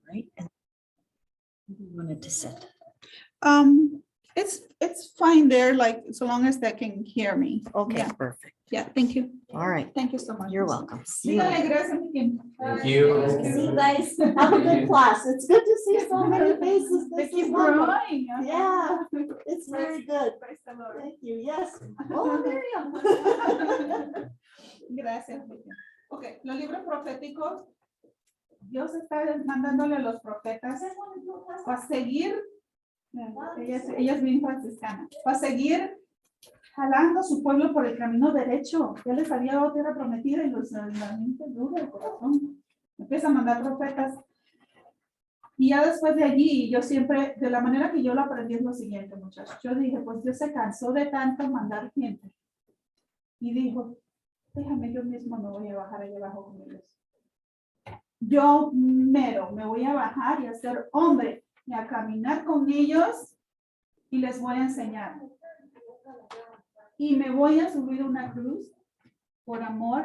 right? And you wanted to set. It's fine there, like, so long as they can hear me. Okay, Yeah. perfect. Yeah, thank you. All right. Thank you so much. You're welcome. See you Dígale later. gracias, Mickey. Thank you. See you guys. Have a good class. It's good to see so many faces. They This keep is lovely. growing. Yeah, it's very good. Praise the Lord. Thank you. Yes. Oh, Miriam. Gracias, Mickey. Ok, los libros proféticos, Dios está mandándole a los profetas para seguir, ella es bien franciscana, para seguir jalando a su pueblo por el camino derecho. Ya les había dado tierra prometida y los la mente dura el corazón. Empieza a mandar profetas. Y ya después de allí, yo siempre, de la manera que yo lo aprendí es lo siguiente, muchachos. Yo dije, pues Dios se cansó de tanto mandar gente. Y dijo, déjame, yo mismo me voy a bajar allá abajo con ellos. Yo mero me voy a bajar y a ser hombre y a caminar con ellos y les voy a enseñar. Y me voy a subir una cruz por amor,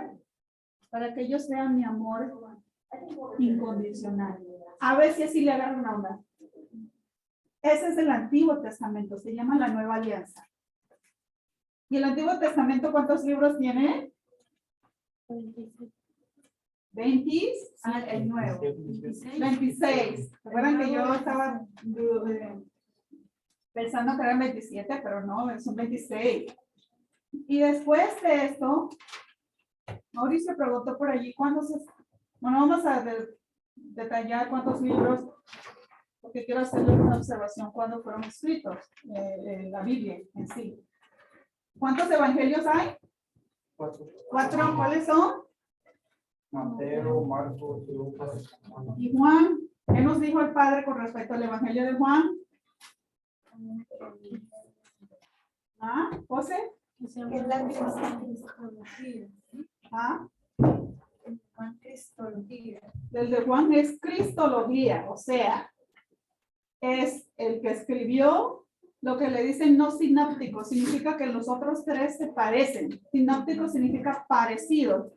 para que ellos vean mi amor incondicional. A ver si así le agarran una onda. Ese es el Antiguo Testamento, se llama la Nueva Alianza. ¿Y el Antiguo Testamento cuántos libros tiene? 20. Ah, el nuevo. 26. ¿Recuerdan que yo estaba pensando que eran 27, pero no, son 26. Y después de esto, Mauricio preguntó por allí cuándo se... Bueno, vamos a detallar cuántos libros, porque quiero hacerle una observación cuándo fueron escritos, la Biblia en sí. ¿Cuántos evangelios hay? 4. 4. ¿Cuáles son? Mateo, Marcos, Lucas. Y Juan. ¿Qué nos dijo el Padre con respecto al evangelio de Juan? ¿Ah? ¿José? Es la cristología. ¿Ah? Juan Cristología. El de Juan es cristología, o sea, es el que escribió lo que le dicen no sinóptico, significa que los otros 3 se parecen. Sinóptico significa parecido,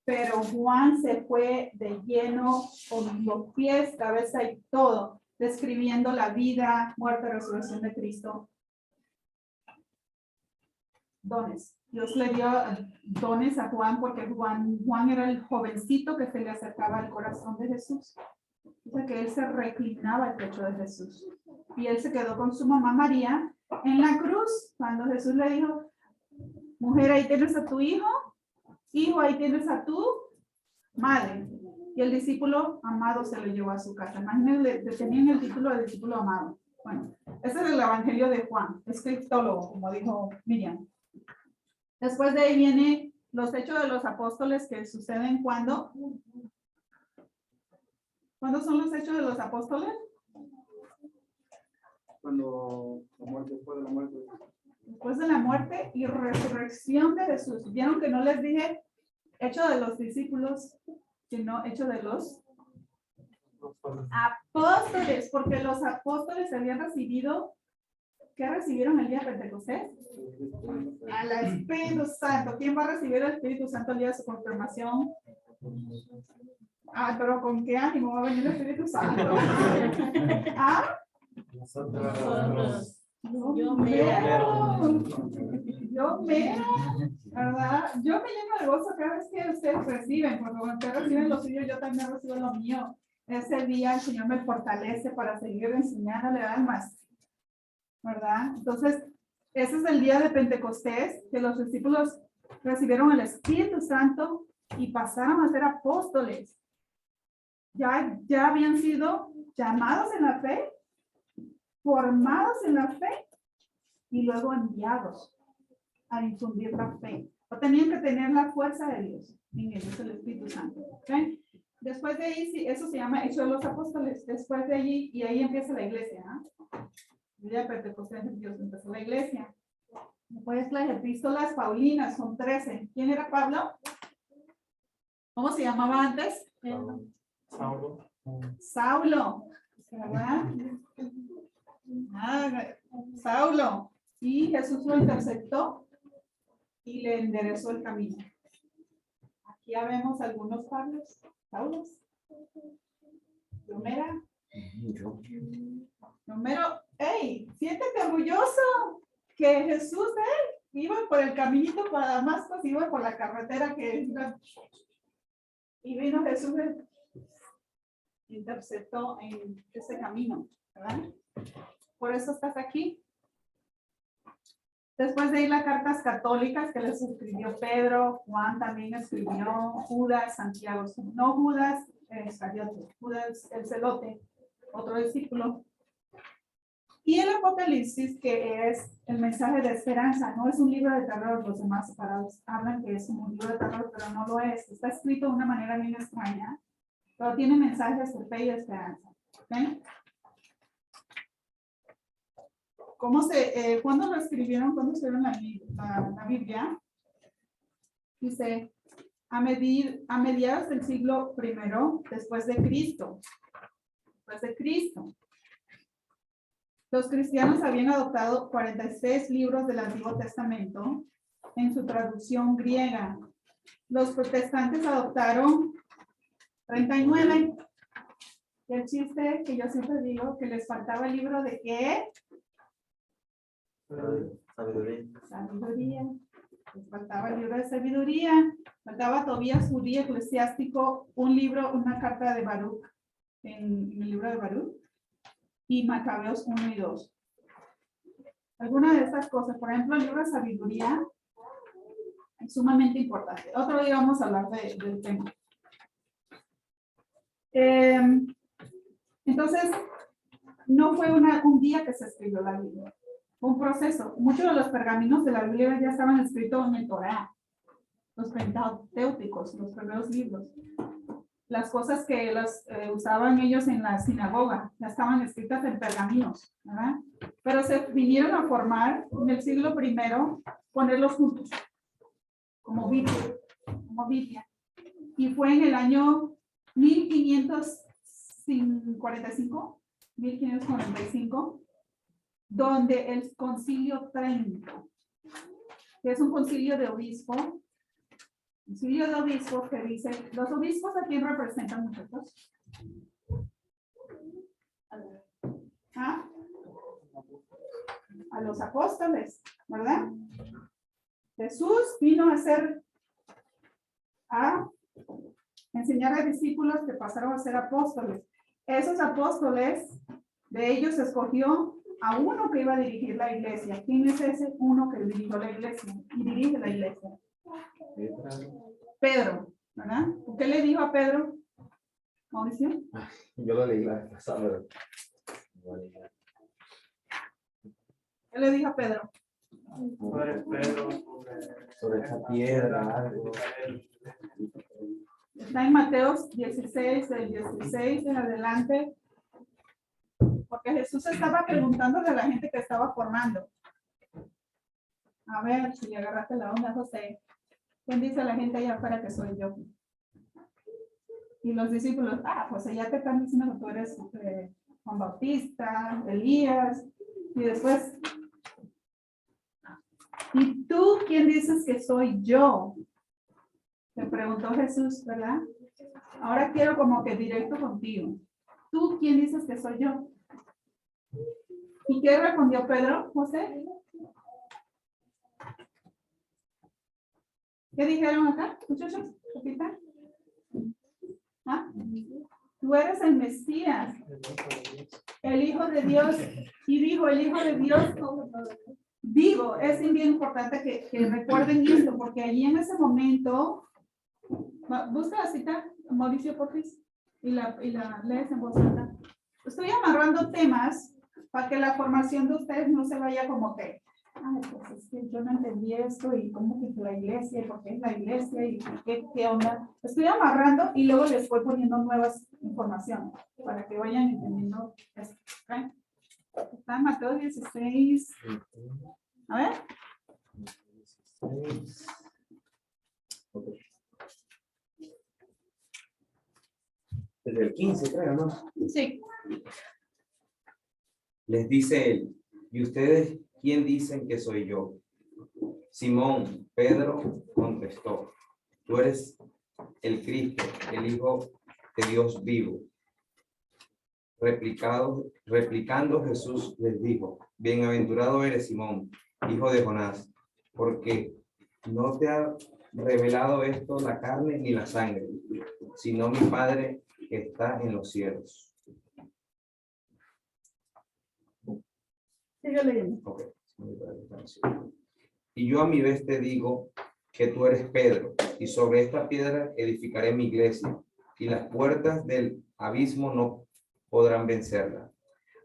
pero Juan se fue de lleno con los pies, cabeza y todo, describiendo la vida, muerte y resurrección de Cristo. Dones. Dios le dio dones a Juan porque Juan era el jovencito que se le acercaba al corazón de Jesús. Dice que él se reclinaba al pecho de Jesús. Y él se quedó con su mamá María en la cruz cuando Jesús le dijo, mujer, ahí tienes a tu hijo, hijo, ahí tienes a tu madre. Y el discípulo amado se lo llevó a su casa. Imagínense, tenían el título de discípulo amado. Bueno, ese es el evangelio de Juan, es criptólogo, como dijo Miriam. Después de ahí viene los hechos de los apóstoles que suceden cuando. ¿Cuándo son los hechos de los apóstoles? Cuando la muerte, después de la muerte. Después de la muerte y resurrección de Jesús. Vieron que no les dije hecho de los discípulos, sino hecho de los apóstoles, porque los apóstoles habían recibido, ¿qué recibieron el día de Pentecostés? Al Espíritu Santo. ¿Quién va a recibir el Espíritu Santo el día de su confirmación? Ah, pero ¿con qué ánimo va a venir el Espíritu Santo? ¿Ah? Nosotros. Yo mero, ¿verdad? Yo me lleno de gozo cada vez que ustedes reciben, porque cuando ustedes reciben lo suyo, yo también recibo lo mío. Ese día el Señor me fortalece para seguir enseñándole almas, ¿verdad? Entonces, ese es el día de Pentecostés, que los discípulos recibieron el Espíritu Santo y pasaron a ser apóstoles. Ya habían sido llamados en la fe, formados en la fe y luego enviados a infundir la fe. O tenían que tener la fuerza de Dios en ellos, el Espíritu Santo. ¿Okay? Después de ahí, sí, eso se llama Hechos de los Apóstoles. Después de allí, y ahí empieza la iglesia. El día de Pentecostés, Dios empezó la iglesia. Después las epístolas paulinas, son 13. ¿Quién era Pablo? ¿Cómo se llamaba antes? Saulo. Saulo, ¿verdad? Saulo. Y Jesús lo interceptó y le enderezó el camino. Aquí ya vemos algunos Pablos, Saulos. Romera. Yo. Número, hey, siéntete orgulloso que Jesús, iba por el caminito para Damasco, iba por la carretera que iba, y vino Jesús, interceptó en ese camino, ¿verdad? Por eso estás aquí. Después de ahí las cartas católicas que les escribió Pedro, Juan también escribió, Judas, Santiago, no Judas, Iscariote, Judas el celote, otro discípulo. Y el Apocalipsis, que es el mensaje de esperanza, no es un libro de terror, los demás separados hablan que es un libro de terror, pero no lo es. Está escrito de una manera bien extraña, pero tiene mensajes de fe y de esperanza. ¿Okay? ¿Cuándo lo escribieron? ¿Cuándo escribieron la Biblia? Dice, a mediados del siglo I, después de Cristo. Después de Cristo. Los cristianos habían adoptado 46 libros del Antiguo Testamento en su traducción griega. Los protestantes adoptaron 39. Y el chiste que yo siempre digo, que les faltaba el libro de ¿qué? Sabiduría. Sabiduría. Les faltaba el libro de sabiduría. Faltaba Tobías, judío eclesiástico, un libro, una carta de Baruch, en el libro de Baruch, y Macabeos 1 y 2. Alguna de estas cosas, por ejemplo, el libro de sabiduría, es sumamente importante. Otro día vamos a hablar del tema. Entonces, no fue un día que se escribió la Biblia. Un proceso. Muchos de los pergaminos de la Biblia ya estaban escritos en el Torá, los pentateucos, los primeros libros. Las cosas que usaban ellos en la sinagoga ya estaban escritas en pergaminos, ¿verdad? Pero se vinieron a formar en el siglo I, ponerlos juntos, como Biblia. Y fue en el año 1545, donde el concilio Trento, que es un concilio de obispo que dice, los obispos a quién representan, muchachos? ¿Ah? A los apóstoles, ¿verdad? Jesús vino a enseñar a discípulos que pasaron a ser apóstoles. Esos apóstoles, de ellos escogió a uno que iba a dirigir la iglesia. ¿Quién es ese uno que dirigió la iglesia y dirige la iglesia? Pedro, ¿verdad? ¿Qué le dijo a Pedro? Mauricio. Yo lo leí la vez pasada. ¿Qué le dijo a Pedro? Sobre esa piedra, algo. Está en Mateo 16, del 16 en adelante. Porque Jesús estaba preguntándole a la gente que estaba formando. A ver, si le agarraste la onda, José. ¿Quién dice a la gente allá afuera que soy yo? Y los discípulos, pues allá te están diciendo que tú eres Juan Bautista, Elías, y después, ¿y tú quién dices que soy yo? Le preguntó Jesús, ¿verdad? Ahora quiero como que directo contigo. ¿Tú quién dices que soy yo? ¿Y qué respondió Pedro, José? ¿Qué dijeron acá, muchachos? ¿Capitán? ¿Ah? Tú eres el Mesías, el Hijo de Dios. Y dijo, el Hijo de Dios, digo, es bien importante que recuerden esto, porque allí en ese momento, busca la cita, Mauricio Porfis, y la lees en voz alta. Estoy amarrando temas para que la formación de ustedes no se vaya como que, pues es que yo no entendí esto y cómo que la iglesia, y por qué es la iglesia y qué onda. Estoy amarrando y luego les voy poniendo nuevas informaciones para que vayan entendiendo esto. ¿Okay? Está en Mateo 16. A ver. 16. Okay. Desde el 15, creo, ¿no? Sí. Les dice él, ¿y ustedes quién dicen que soy yo? Simón Pedro contestó, tú eres el Cristo, el Hijo de Dios vivo. replicando Jesús les dijo, bienaventurado eres Simón, hijo de Jonás, porque no te ha revelado esto la carne ni la sangre, sino mi Padre que está en los cielos. Sigue leyendo. Ok. Y yo a mi vez te digo que tú eres Pedro, y sobre esta piedra edificaré mi iglesia, y las puertas del abismo no podrán vencerla.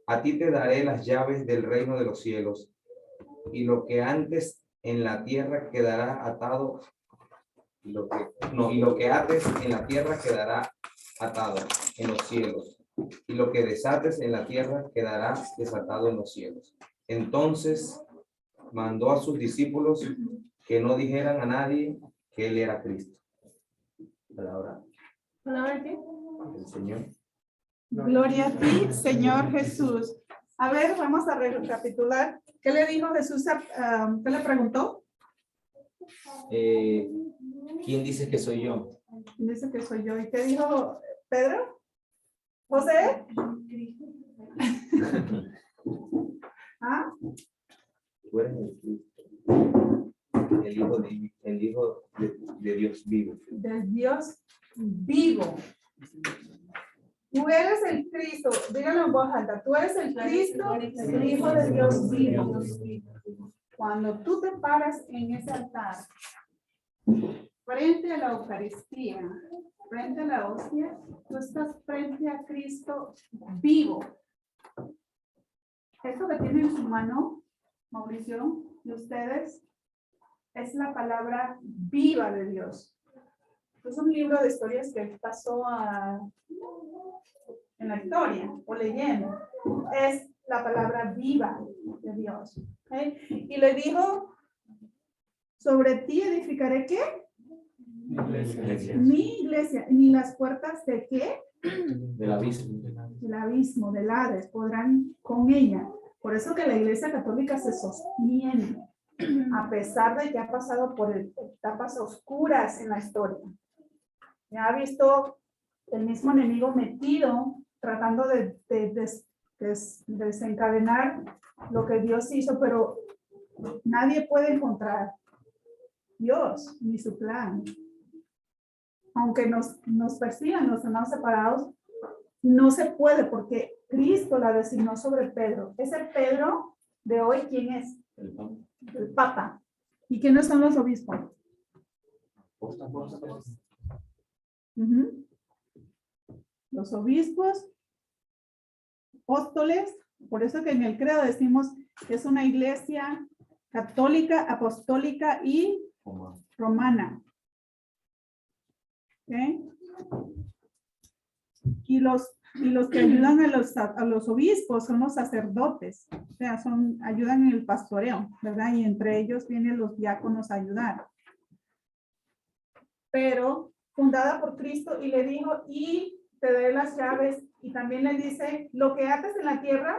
A ti te daré las llaves del reino de los cielos, y lo que antes en la tierra quedará atado, y lo que ates en la tierra quedará atado en los cielos, y lo que desates en la tierra quedará desatado en los cielos. Entonces mandó a sus discípulos que no dijeran a nadie que él era Cristo. Palabra ¿Palabra qué? del Señor. Gloria a ti, Señor Jesús. A ver, vamos a recapitular. ¿Qué le dijo Jesús? ¿Qué le preguntó? ¿Quién dice que soy yo? Dice que soy yo. ¿Y qué dijo Pedro? ¿José? ¿Ah? Tú eres el Cristo, el hijo de Dios vivo. Del Dios vivo. Tú eres el Cristo. Díganlo en voz alta. Tú eres el Cristo, el Hijo de Dios vivo. Cuando tú te paras en ese altar, frente a la Eucaristía, frente a la hostia, tú estás frente a Cristo vivo. Esto que tiene en su mano, Mauricio, y ustedes, es la palabra viva de Dios. Es un libro de historias que pasó en la historia, o leyendo. Es la palabra viva de Dios. ¿Okay? Y le dijo, sobre ti edificaré ¿qué? Mi iglesia. Ni las puertas de ¿qué? Del abismo. Del abismo, del Hades, podrán con ella. Por eso que la Iglesia Católica se sostiene, a pesar de que ha pasado por etapas oscuras en la historia. Ya ha visto el mismo enemigo metido, tratando de desencadenar lo que Dios hizo, pero nadie puede encontrar Dios ni su plan. Aunque nos persigan, nos tenemos separados, no se puede porque Cristo la designó sobre Pedro. Ese Pedro de hoy, ¿quién es? El Papa. ¿Y quiénes son los obispos? Los obispos, apóstoles, por eso que en el credo decimos que es una iglesia católica, apostólica y romana. ¿Okay? Y los que ayudan a los obispos son los sacerdotes, o sea, ayudan en el pastoreo, ¿verdad? Y entre ellos vienen los diáconos a ayudar. Pero fundada por Cristo y le dijo, y te daré las llaves, y también le dice, lo que ates en la tierra,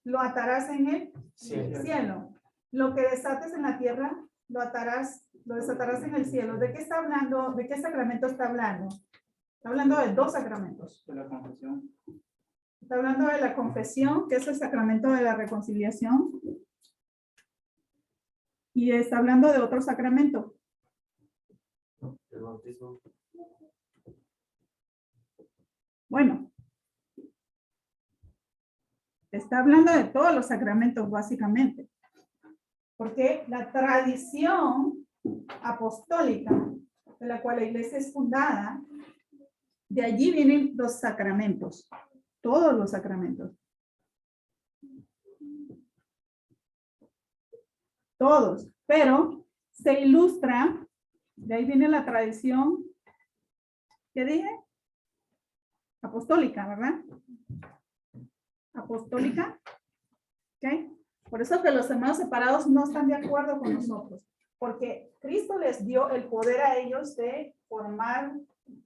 lo atarás en el cielo. Lo que desates en la tierra, lo desatarás en el cielo. ¿De qué está hablando? ¿De qué sacramento está hablando? Está hablando de dos sacramentos. De la confesión. Está hablando de la confesión, que es el sacramento de la reconciliación. Y está hablando de otro sacramento. El bautismo. Bueno. Está hablando de todos los sacramentos, básicamente. Porque la tradición apostólica, de la cual la iglesia es fundada, de allí vienen los sacramentos, todos los sacramentos. Todos, pero se ilustra, de ahí viene la tradición, ¿qué dije? Apostólica, ¿verdad? Apostólica, ¿ok? Por eso que los hermanos separados no están de acuerdo con nosotros, porque Cristo les dio el poder a ellos de formar.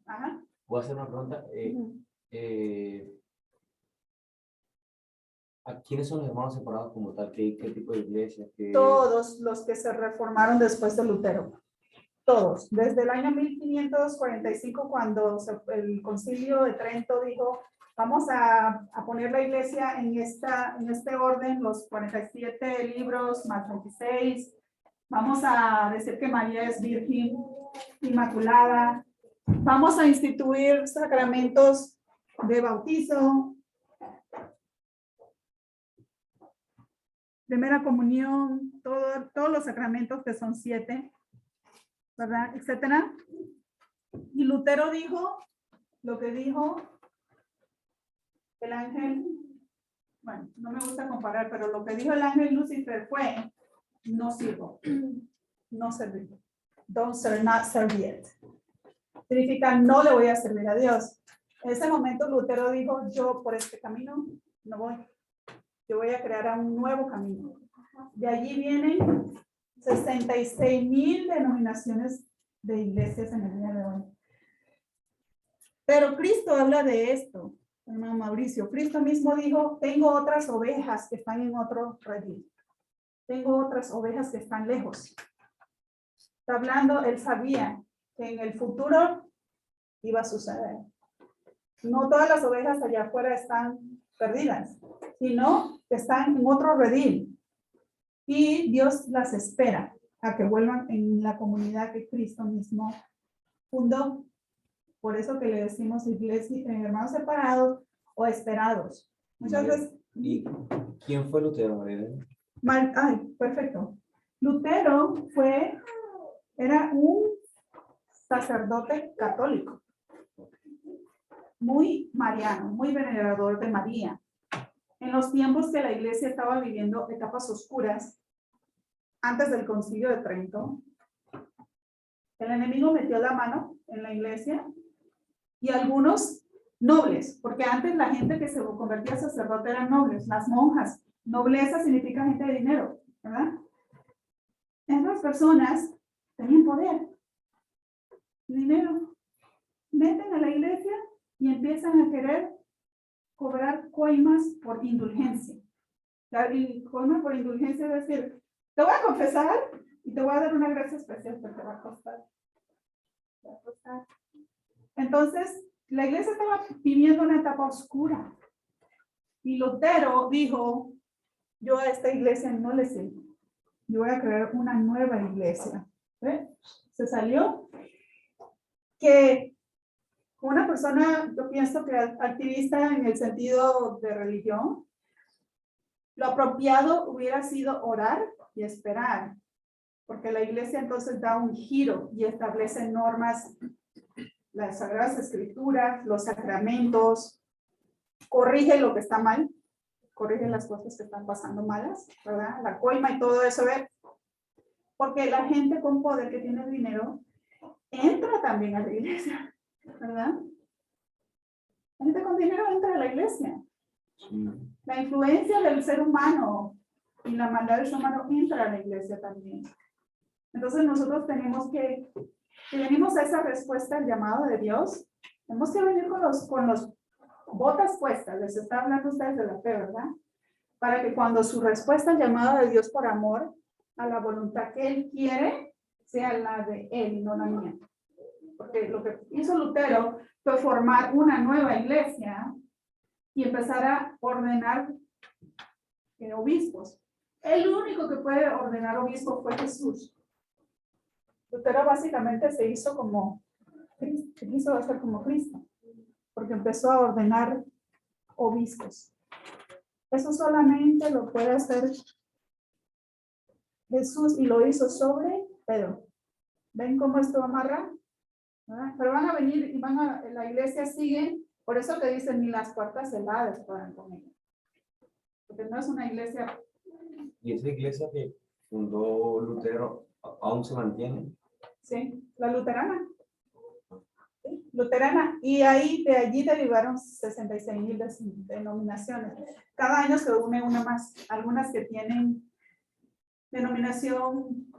Ajá. Voy a hacer una pregunta. ¿A quiénes son los hermanos separados como tal? ¿Qué tipo de iglesia? Todos los que se reformaron después de Lutero. Todos. Desde el año 1545, cuando el concilio de Trento dijo, Vamos a poner la iglesia en este orden, los 47 libros más 26. Vamos a decir que María es virgen, inmaculada. Vamos a instituir sacramentos de bautizo, primera comunión, todos los sacramentos que son 7, ¿verdad? Etcétera. Y Lutero dijo lo que dijo el ángel, bueno, no me gusta comparar, pero lo que dijo el ángel Lucifer fue, no sirvo, no servir. Don't serve, not serve yet. Significa, no le voy a servir a Dios. En ese momento Lutero dijo, yo por este camino no voy. Yo voy a crear un nuevo camino. De allí vienen 66,000 denominaciones de iglesias en el día de hoy. Pero Cristo habla de esto, hermano Mauricio. Cristo mismo dijo, tengo otras ovejas que están en otro redil. Tengo otras ovejas que están lejos. Está hablando, él sabía que en el futuro iba a suceder. No todas las ovejas allá afuera están perdidas, sino que están en otro redil. Y Dios las espera a que vuelvan en la comunidad que Cristo mismo fundó. Por eso que le decimos iglesia, hermanos separados o esperados. Muchas veces. ¿Y quién fue Lutero, María? Ay, perfecto. Lutero era un sacerdote católico, muy mariano, muy venerador de María. En los tiempos que la iglesia estaba viviendo etapas oscuras, antes del Concilio de Trento, el enemigo metió la mano en la iglesia y algunos nobles, porque antes la gente que se convertía a sacerdote eran nobles, las monjas. Nobleza significa gente de dinero, ¿verdad? Esas personas tenían poder, dinero, meten a la iglesia y empiezan a querer cobrar coimas por indulgencia. La coima por indulgencia es decir, te voy a confesar y te voy a dar una gracia especial, pero te va a costar. Te va a costar. Entonces, la iglesia estaba viviendo una etapa oscura. Y Lutero dijo, yo a esta iglesia no le sirvo. Yo voy a crear una nueva iglesia. ¿Ve? Se salió. Que una persona, yo pienso que activista en el sentido de religión, lo apropiado hubiera sido orar y esperar. Porque la iglesia entonces da un giro y establece normas, las Sagradas Escrituras, los sacramentos, corrige lo que está mal, corrige las cosas que están pasando malas, ¿verdad? La coima y todo eso, ¿ver? Porque la gente con poder que tiene dinero entra también a la iglesia, ¿verdad? La gente con dinero entra a la iglesia. La influencia del ser humano y la maldad del ser humano entra a la iglesia también. Entonces nosotros tenemos que venimos a esa respuesta al llamado de Dios, tenemos que venir con los botas puestas, les está hablando a ustedes de la fe, ¿verdad? Para que cuando su respuesta al llamado de Dios por amor, a la voluntad que Él quiere, sea la de Él y no la mía. Porque lo que hizo Lutero fue formar una nueva iglesia y empezar a ordenar obispos. El único que puede ordenar obispos fue Jesús. Lutero básicamente se hizo como Cristo, se quiso hacer como Cristo, porque empezó a ordenar obispos. Eso solamente lo puede hacer Jesús y lo hizo sobre Pedro. ¿Ven cómo esto amarra? ¿Verdad? Pero van a venir y la iglesia sigue, por eso que dicen ni las puertas heladas puedan con ella. Porque no es una iglesia. ¿Y esa iglesia que fundó Lutero aún se mantiene? Sí, la luterana. Sí, luterana. Y de allí derivaron 66,000 denominaciones. Cada año se une una más. Algunas que tienen denominación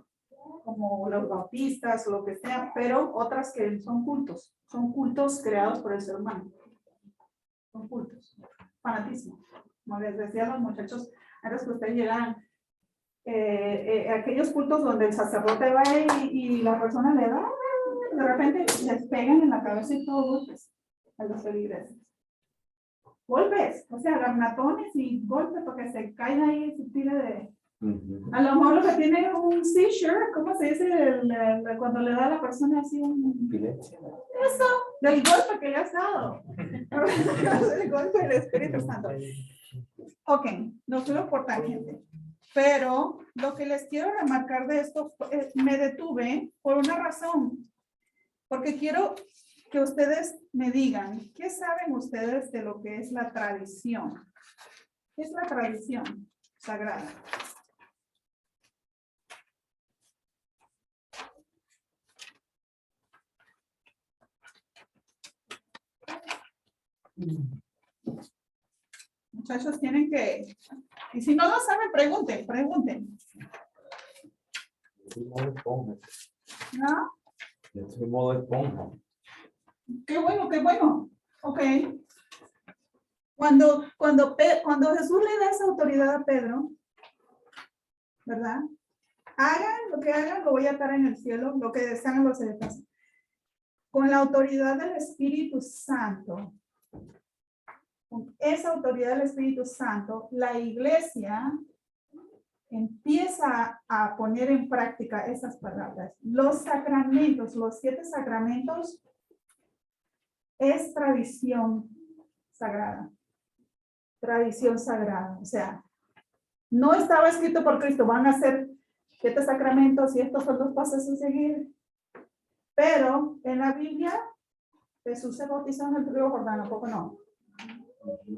como los bautistas o lo que sea, pero otras que son cultos creados por el ser humano. Son cultos. Fanatismo. Como les decía a los muchachos, antes que ustedes llegan, aquellos cultos donde el sacerdote va y la persona le da, de repente les pegan en la cabeza y todo golpes a los feligreses. golpes, o sea, garnatones y golpes porque se cae ahí y se tira de... Ujú. A lo mejor lo que tiene un seizure, ¿cómo se dice? Cuando le da a la persona así un... Epilepsia. Eso, del golpe que le has dado. El golpe del Espíritu Santo. Ok, no quiero por tangente. Pero lo que les quiero remarcar de esto, me detuve por una razón. Porque quiero que ustedes me digan, ¿qué saben ustedes de lo que es la tradición? ¿Qué es la tradición sagrada? Muchachos, tienen que, y si no lo saben, pregunten. Estoy modo esponja. ¿No? Yo estoy modo esponja. Qué bueno. Ok. Cuando Jesús le da esa autoridad a Pedro, ¿verdad? Hagan lo que hagan, lo voy a atar en el cielo, lo que desean los celestiales. Con la autoridad del Espíritu Santo, con esa autoridad del Espíritu Santo, la iglesia empieza a poner en práctica esas palabras. Los sacramentos, los 7 sacramentos, es tradición sagrada. Tradición sagrada. O sea, no estaba escrito por Cristo, van a ser 7 sacramentos y estos son los pasos a seguir. Pero en la Biblia, Jesús se bautizó en el río Jordán, ¿a poco no?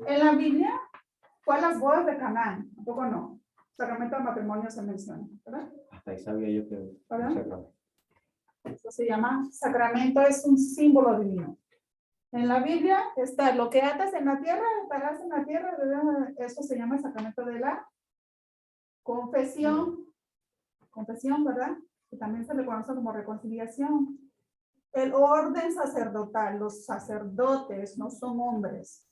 En la Biblia, fue a las bodas de Canaán, ¿a poco no? Sacramento del matrimonio se menciona, ¿verdad? Hasta ahí sabía yo que... ¿Verdad? Eso se llama, sacramento es un símbolo divino. En la Biblia está lo que atas en la tierra, atarás en la tierra, ¿verdad? Eso se llama el sacramento de la confesión. Confesión, ¿verdad? Que también se le conoce como reconciliación. El orden sacerdotal, los sacerdotes no son hombres,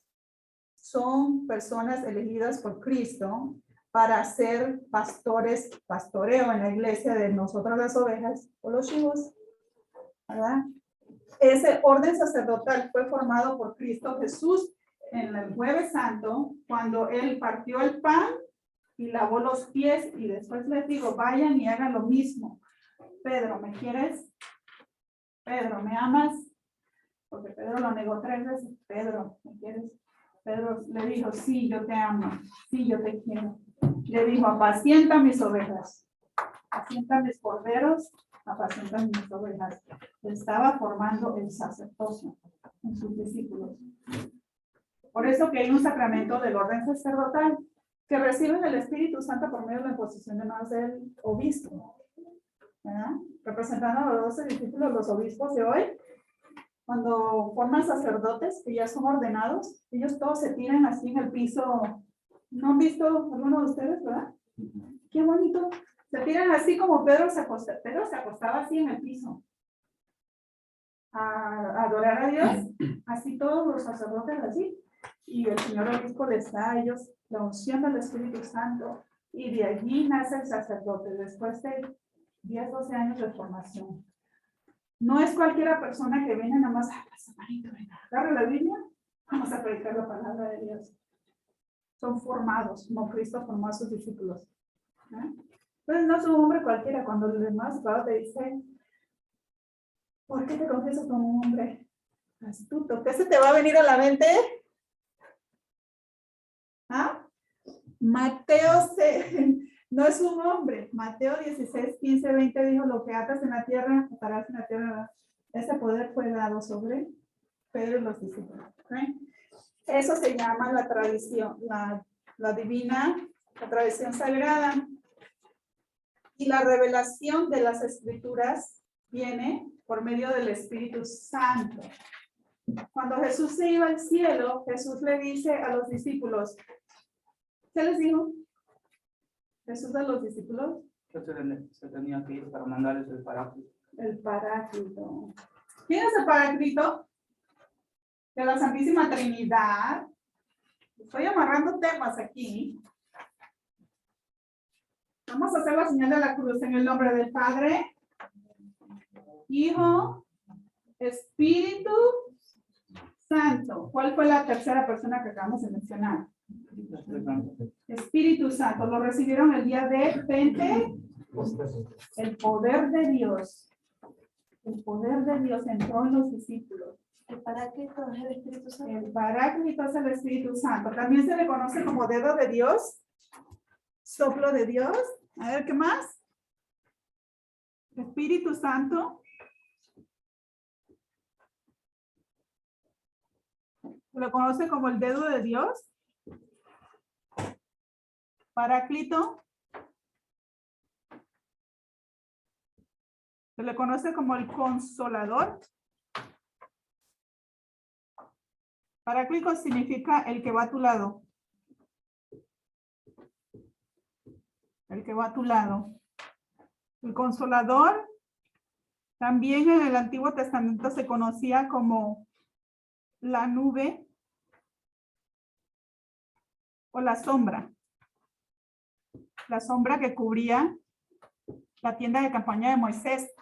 son personas elegidas por Cristo para ser pastores, pastoreo en la iglesia de nosotros las ovejas o los chivos, ¿verdad? Ese orden sacerdotal fue formado por Cristo Jesús en el Jueves Santo, cuando Él partió el pan y lavó los pies, y después les digo, vayan y hagan lo mismo. Pedro, ¿me quieres? Pedro, ¿me amas? Porque Pedro lo negó 3 veces. Pedro, ¿me quieres? Pedro le dijo, sí, yo te amo, sí, yo te quiero. Le dijo, apacienta mis ovejas, apacienta mis corderos, apacienta mis ovejas. Estaba formando el sacerdocio en sus discípulos. Por eso que hay un sacramento del orden sacerdotal que reciben el Espíritu Santo por medio de la imposición de manos del obispo. ¿Verdad? Representando a los 12 discípulos, los obispos de hoy, cuando forman sacerdotes que ya son ordenados, ellos todos se tiran así en el piso. ¿No han visto alguno de ustedes, verdad? Qué bonito. Se tiran así como Pedro se acostaba. Pedro se acostaba así en el piso a adorar a Dios. Así todos los sacerdotes así. Y el Señor Obispo les da a ellos la unción del Espíritu Santo. Y de allí nace el sacerdote después de 10, 12 años de formación. No es cualquiera persona que viene nada más a agarra la Biblia, vamos a predicar la palabra de Dios. Son formados, como Cristo formó a sus discípulos. Entonces no es un hombre cualquiera. Cuando los demás te dicen, ¿por qué te confiesas como un hombre astuto? ¿Qué se te va a venir a la mente? ¿Ah? Mateo no es un hombre. Mateo 16, 15, 20 dijo, lo que atas en la tierra, atarás en la tierra. Ese poder fue dado sobre Pedro y los discípulos. ¿Okay? Eso se llama la tradición, la divina, la tradición sagrada. Y la revelación de las escrituras viene por medio del Espíritu Santo. Cuando Jesús se iba al cielo, Jesús le dice a los discípulos, ¿qué les dijo? Jesús a los discípulos. Que se tenía que ir para mandarles el paráclito. El Paráclito. ¿Quién es el Paráclito? De la Santísima Trinidad. Estoy amarrando temas aquí. Vamos a hacer la señal de la cruz en el nombre del Padre, Hijo, Espíritu Santo. ¿Cuál fue la tercera persona que acabamos de mencionar? Espíritu Santo. Lo recibieron el día de Pentecostés. El poder de Dios. El poder de Dios entró en los discípulos. ¿El Paráclito es el Espíritu Santo? El Paráclito es el Espíritu Santo. También se le conoce como dedo de Dios. Soplo de Dios. A ver, ¿qué más? Espíritu Santo. Se lo conoce como el dedo de Dios. Paráclito. Se le conoce como el consolador. Paráclito significa el que va a tu lado. El que va a tu lado. El consolador también en el Antiguo Testamento se conocía como la nube o la sombra. La sombra que cubría la tienda de campaña de Moisés.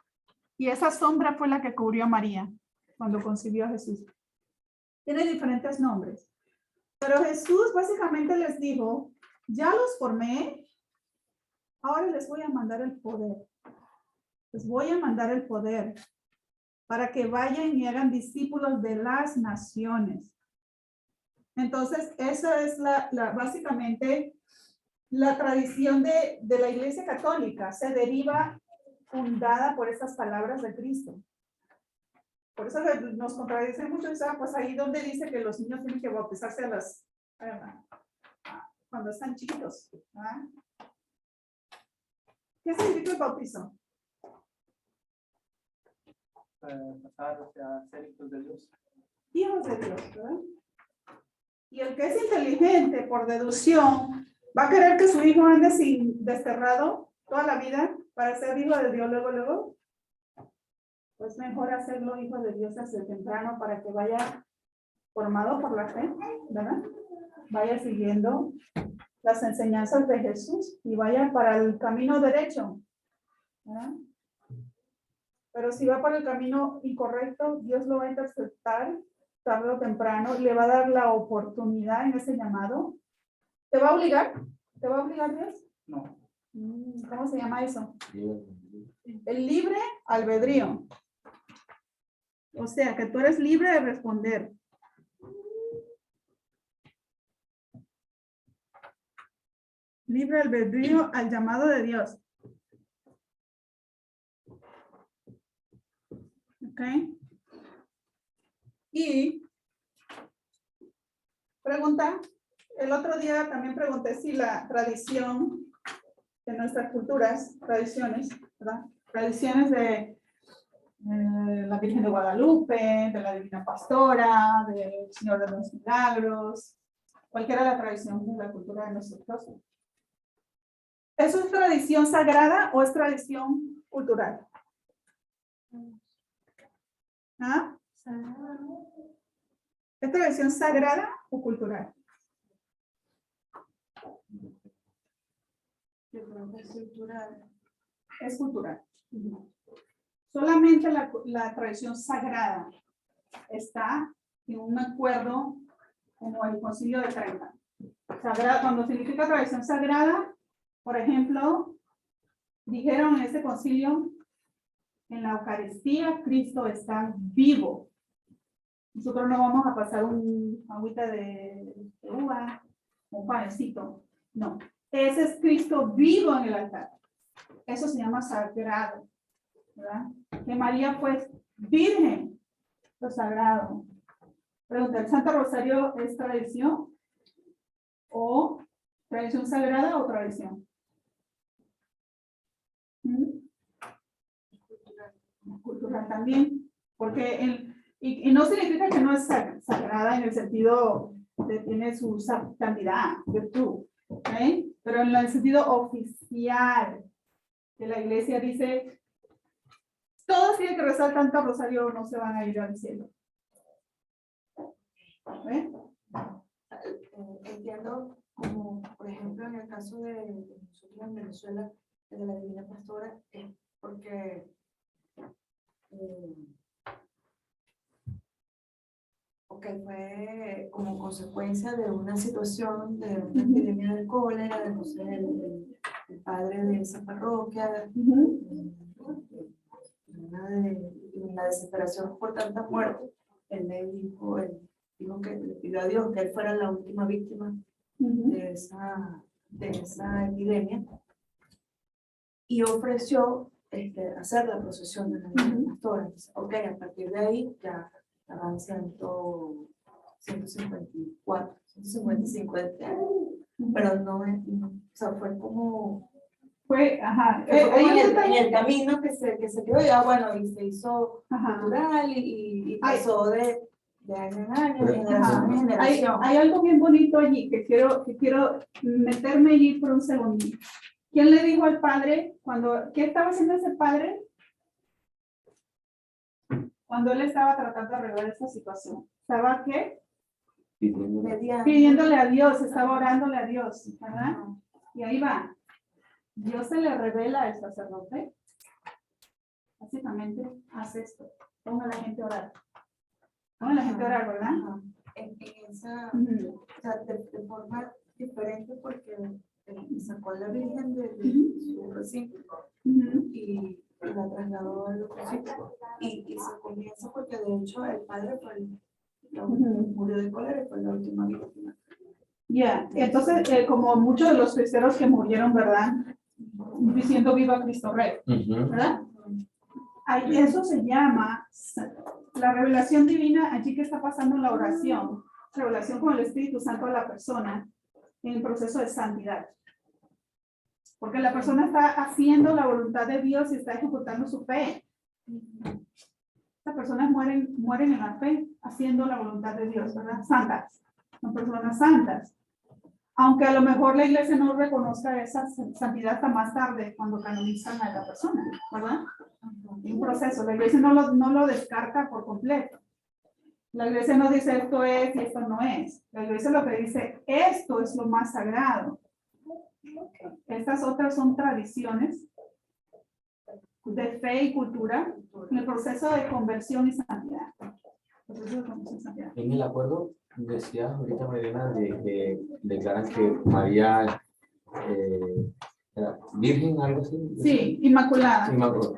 Y esa sombra fue la que cubrió a María cuando concibió a Jesús. Tiene diferentes nombres. Pero Jesús básicamente les dijo, ya los formé, ahora les voy a mandar el poder. Les voy a mandar el poder para que vayan y hagan discípulos de las naciones. Entonces, esa es básicamente la tradición de la Iglesia Católica. Se deriva fundada por estas palabras de Cristo. Por eso nos contradice mucho, pues ahí donde dice que los niños tienen que bautizarse cuando están chiquitos. ¿Ah? ¿Qué significa el bautizo? Pasar a ser hijos de Dios. Hijos de Dios, ¿verdad? Y el que es inteligente por deducción va a querer que su hijo ande desterrado toda la vida para ser hijo de Dios luego. Pues mejor hacerlo hijo de Dios desde temprano para que vaya formado por la fe, ¿verdad? Vaya siguiendo las enseñanzas de Jesús y vaya para el camino derecho, ¿verdad? Pero si va por el camino incorrecto, Dios lo va a interceptar tarde o temprano, le va a dar la oportunidad en ese llamado. ¿Te va a obligar? ¿Te va a obligar Dios? No. ¿Cómo se llama eso? El libre albedrío. O sea, que tú eres libre de responder. Libre albedrío al llamado de Dios. ¿Ok? Y pregunta, el otro día también pregunté si la tradición de nuestras culturas, tradiciones, ¿verdad? Tradiciones de la Virgen de Guadalupe, de la Divina Pastora, del Señor de los Milagros, cualquiera la tradición de la cultura de nosotros. ¿Eso es tradición sagrada o es tradición cultural? ¿Ah? ¿Es tradición sagrada o cultural? Yo creo que es cultural. Es cultural. Solamente la tradición sagrada está en un acuerdo como el Concilio de Trento. Sagrada, cuando significa tradición sagrada, por ejemplo, dijeron en ese concilio, en la Eucaristía Cristo está vivo. Nosotros no vamos a pasar un agüita de uva, un panecito. No, ese es Cristo vivo en el altar. Eso se llama sagrado, ¿verdad? Que María fue virgen, lo sagrado. Pregunta, ¿el Santo Rosario es tradición? ¿O tradición sagrada o tradición? Cultural también, porque y no significa que no es sagrada en el sentido de tiene su santidad, virtud, ¿okay? Pero en el sentido oficial de la iglesia dice, todos tienen que rezar tanto rosario o no se van a ir al cielo. ¿Okay? Entiendo como, por ejemplo, en el caso de nosotros en Venezuela, de la Divina Pastora, es porque porque fue como consecuencia de una situación de una epidemia de cólera, entonces el padre de esa parroquia, en la desesperación por tanta muerte, él dijo que le pidió a Dios que él fuera la última víctima de esa epidemia y ofreció hacer la procesión de la Virgen Pastora. Entonces, ok, a partir de ahí ya van 154, 155 de este año, pero no, o sea, fue como Ajá. que fue como Ahí en está. el camino que se quedó ya, bueno, y se hizo Ajá. cultural y pasó de año en año, de Pero- generación en generación. Hay algo bien bonito allí que quiero meterme allí por un segundito. ¿Quién le dijo al padre qué estaba haciendo ese padre? Cuando él estaba tratando de arreglar esta situación. ¿Estaba qué? Pidiéndole a Dios, estaba orándole a Dios, ¿verdad? Y ahí va. Dios se le revela al sacerdote. Básicamente, hace esto. Ponga a la gente a orar. Ponga a la gente a orar, ¿verdad? Ajá. En esa, Ujú. o sea, de forma diferente porque sacó a la Virgen de su recinto Ujú. y la trasladó al otro sitio. Y se comienza porque de hecho el padre murió de cólera y fue la última víctima. Ya, entonces, como muchos de los cristianos que murieron, ¿verdad? Diciendo viva Cristo Rey, ¿verdad? Ahí, eso se llama la revelación divina, allí que está pasando la oración, revelación con el Espíritu Santo a la persona en el proceso de santidad. Porque la persona está haciendo la voluntad de Dios y está ejecutando su fe. Estas personas mueren en la fe haciendo la voluntad de Dios, ¿verdad? Santas, son personas santas. Aunque a lo mejor la iglesia no reconozca esa santidad hasta más tarde cuando canonizan a la persona, ¿verdad? Es un proceso, la iglesia no lo descarta por completo. La iglesia no dice esto es y esto no es. La iglesia lo que dice, esto es lo más sagrado. Estas otras son tradiciones de fe y cultura en el proceso de conversión y santidad. Proceso de conversión y santidad. En el acuerdo decía ahorita Mariana de que declaran que María era virgen, algo así. Sí, inmaculada. Inmaculada.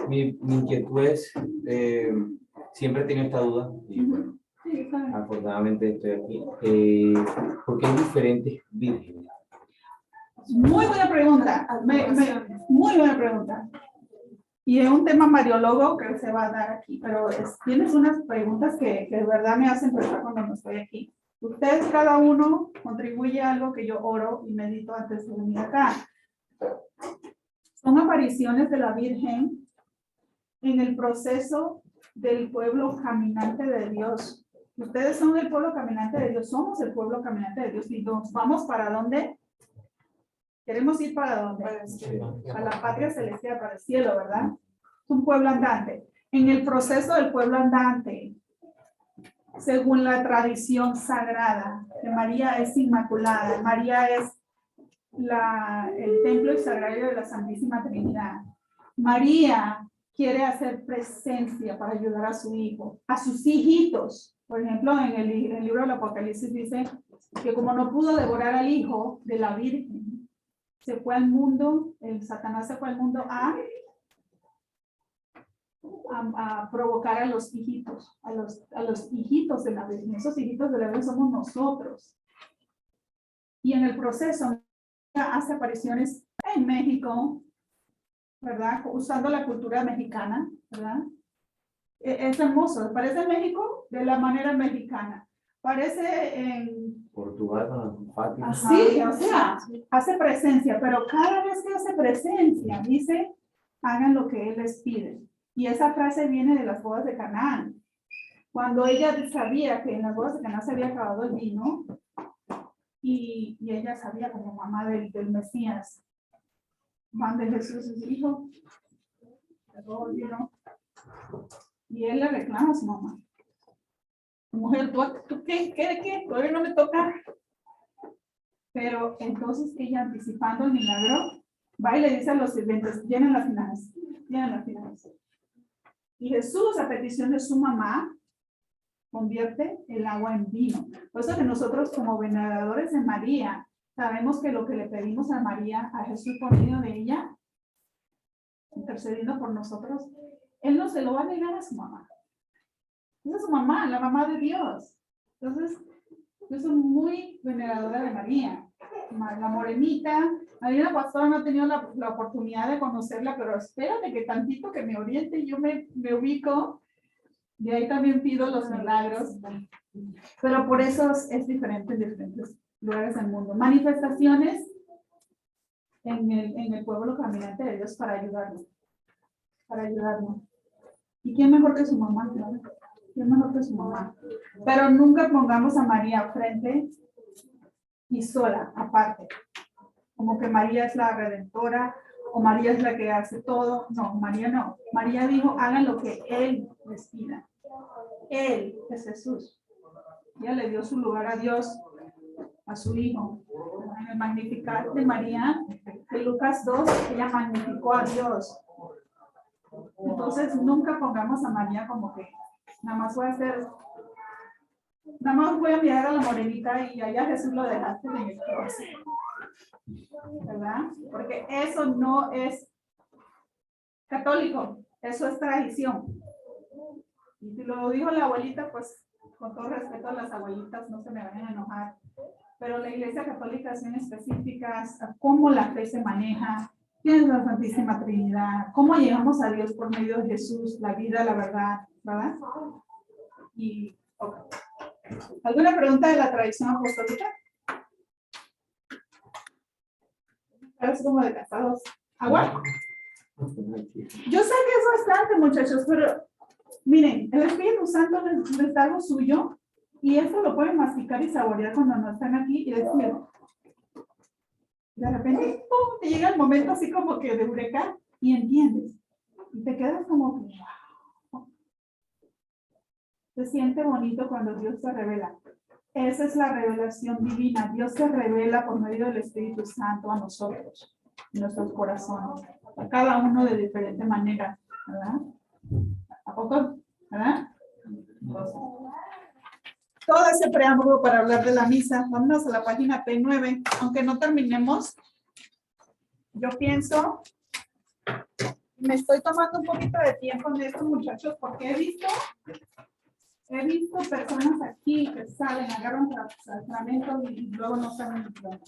Mi inquietud es, siempre he tenido esta duda y bueno, Sí, está bien. afortunadamente estoy aquí. ¿Por qué hay diferentes vírgenes? Muy buena pregunta. Muy buena pregunta. Y es un tema mariólogo que se va a dar aquí, pero tienes unas preguntas que de verdad me hacen pensar cuando no estoy aquí. Ustedes cada uno contribuye a algo que yo oro y medito antes de venir acá. Son apariciones de la Virgen en el proceso del pueblo caminante de Dios. Ustedes son el pueblo caminante de Dios, somos el pueblo caminante de Dios. ¿Y nos vamos para dónde? ¿Queremos ir para dónde? A la patria celestial, para el cielo, ¿verdad? Es un pueblo andante. En el proceso del pueblo andante, según la tradición sagrada, que María es inmaculada, María es el templo y sagrario de la Santísima Trinidad. María quiere hacer presencia para ayudar a su hijo, a sus hijitos. Por ejemplo, en el libro del Apocalipsis dice que como no pudo devorar al hijo de la Virgen, se fue al mundo, el Satanás se fue al mundo a provocar a los hijitos, a los hijitos de la Virgen. Esos hijitos de la Virgen somos nosotros. Y en el proceso hace apariciones en México, ¿verdad? Usando la cultura mexicana, ¿verdad? Es hermoso. Parece México de la manera mexicana. Parece en Portugal, Fátima. sí, o sea, hace presencia, pero cada vez que hace presencia, dice, hagan lo que Él les pide. Y esa frase viene de las bodas de Canaán. Cuando ella sabía que en las bodas de Canaán se había acabado el vino, y ella sabía como mamá del Mesías, Juan de Jesús, su hijo, acabó el vino, y él le reclama a su mamá. Mujer, ¿tú qué? Todavía no me toca. Pero entonces ella, anticipando el milagro, va y le dice a los sirvientes, llenen las finanzas, llenen las finanzas. Y Jesús, a petición de su mamá, convierte el agua en vino. Por eso que nosotros como veneradores de María, sabemos que lo que le pedimos a María, a Jesús por medio de ella, intercediendo por nosotros, Él no se lo va a negar a su mamá. Esa es su mamá, la mamá de Dios. Entonces, yo soy muy veneradora de María. La morenita, María la pastora no he tenido la oportunidad de conocerla, pero espérate que tantito que me oriente y yo me ubico. Y ahí también pido los milagros. Pero por eso es diferente en diferentes lugares del mundo. Manifestaciones en el pueblo caminante de Dios para ayudarnos. Para ayudarnos. ¿Y quién mejor que su mamá? ¿No? ¿Quién mejor que su mamá? Pero nunca pongamos a María frente y sola, aparte. Como que María es la redentora o María es la que hace todo. No, María no. María dijo, hagan lo que Él les pida. Él es Jesús. Ella le dio su lugar a Dios, a su Hijo. En el Magnificat de María, de Lucas 2, ella magnificó a Dios. Entonces, nunca pongamos a María como que nada más voy a mirar a la morenita y allá Jesús lo dejaste en el cross. ¿Verdad? Porque eso no es católico, eso es tradición. Y si lo dijo la abuelita, pues con todo respeto a las abuelitas, no se me vayan a enojar. Pero la Iglesia Católica tiene específicas a cómo la fe se maneja, quién es la Santísima Trinidad, cómo llegamos a Dios por medio de Jesús, la vida, la verdad, ¿verdad? Y, okay. ¿Alguna pregunta de la tradición apostólica? Es como de casados. ¿Agua? Yo sé que es bastante, muchachos, pero miren, el Espíritu Santo les da algo suyo y eso lo pueden masticar y saborear cuando no están aquí y decir, de repente, ¡pum!, te llega el momento así como que de eureka y entiendes. Y te quedas como que, wow. Se siente bonito cuando Dios te revela. Esa es la revelación divina. Dios se revela por medio del Espíritu Santo a nosotros, en nuestros corazones, a cada uno de diferente manera, ¿verdad? ¿A poco? ¿Verdad? Entonces, todo ese preámbulo para hablar de la misa. Vámonos a la página P9. Aunque no terminemos, yo pienso, me estoy tomando un poquito de tiempo en estos muchachos porque he visto personas aquí que salen, agarran sacramentos y luego no saben el plan.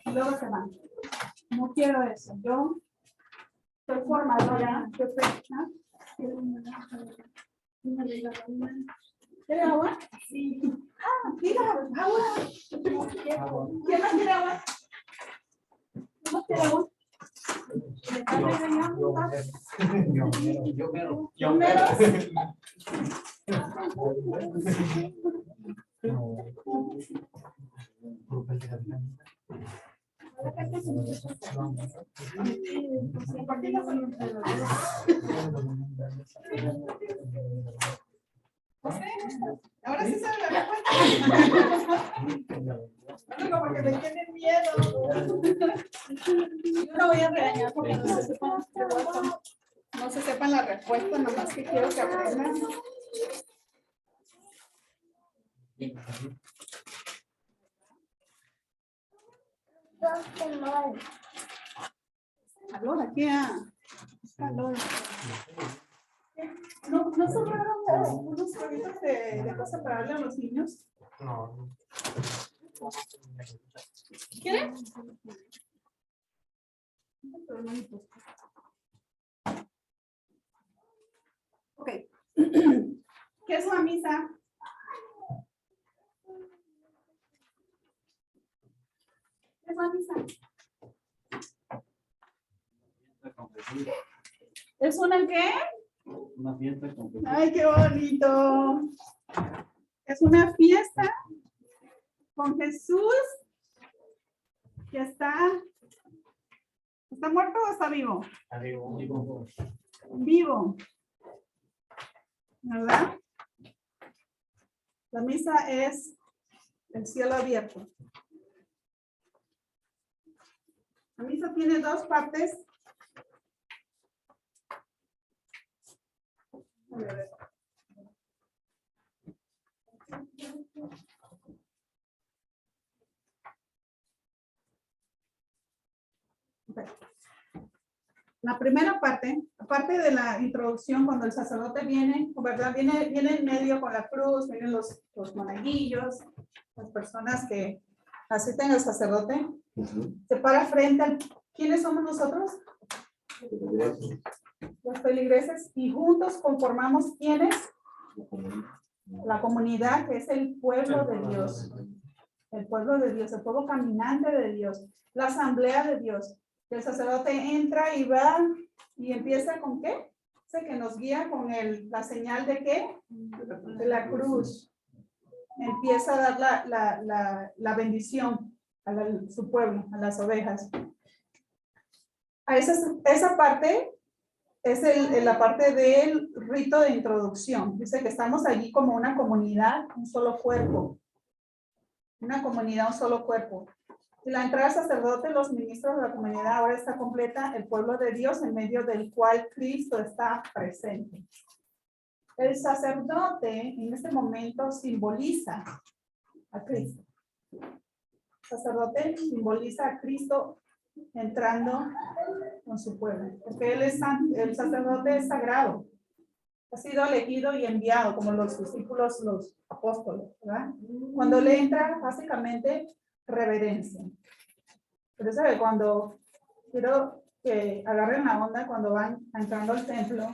Y luego se van. No quiero eso. Yo soy formadora. ¿Quiere agua? Sí. Ah, mira, agua. ¿Quién más quiere agua? ¿Quién más quiere agua? Yo mero. Ahora sí sabe la respuesta. No, porque me tienen miedo. Yo no voy a regañar porque no se sepan la respuesta, nomás que quiero que aprendan. Calor, ¿qué? Calor. ¿No sobraron unos jueguitos de cosas para darle a los niños? No. ¿Quieren? Ok. ¿Qué es una misa? ¿Qué es una misa? ¿Es una qué? Una fiesta con Ay, qué bonito. Es una fiesta con Jesús que está muerto o está vivo. Vivo. ¿Verdad? La misa es el cielo abierto. La misa tiene dos partes. La primera parte, aparte de la introducción, cuando el sacerdote viene, ¿verdad? Viene en medio con la cruz, vienen los monaguillos, las personas que asisten al sacerdote, se para frente al... ¿Quiénes somos nosotros? Los feligreses, y juntos conformamos ¿quiénes? La comunidad, que es el pueblo de Dios. El pueblo de Dios, el pueblo caminante de Dios, la asamblea de Dios. El sacerdote entra y va y empieza con ¿qué? Dice que nos guía con la señal de ¿qué? De la cruz. Empieza a dar la bendición a su pueblo, a las ovejas. A esa parte es la parte del rito de introducción. Dice que estamos allí como una comunidad, un solo cuerpo. Una comunidad, un solo cuerpo. Y la entrada del sacerdote, los ministros de la comunidad, ahora está completa el pueblo de Dios en medio del cual Cristo está presente. El sacerdote en este momento simboliza a Cristo. El sacerdote simboliza a Cristo entrando con su pueblo, porque él es el sacerdote es sagrado. Ha sido elegido y enviado como los discípulos, los apóstoles, ¿verdad? Cuando le entra, básicamente, reverencia. Por eso que cuando quiero que agarren la onda cuando van entrando al templo,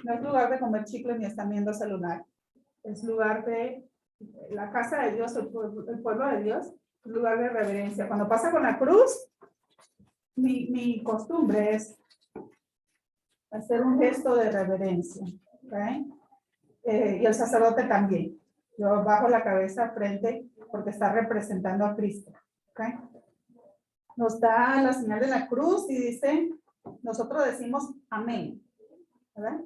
no es lugar de comer chicles ni estar viendo celular. Es lugar de la casa de Dios, el pueblo de Dios, es lugar de reverencia. Cuando pasa con la cruz, mi costumbre es hacer un gesto de reverencia. ¿Okay? Y el sacerdote también. Yo bajo la cabeza frente porque está representando a Cristo. ¿Okay? Nos da la señal de la cruz y dice, nosotros decimos amén. ¿Verdad?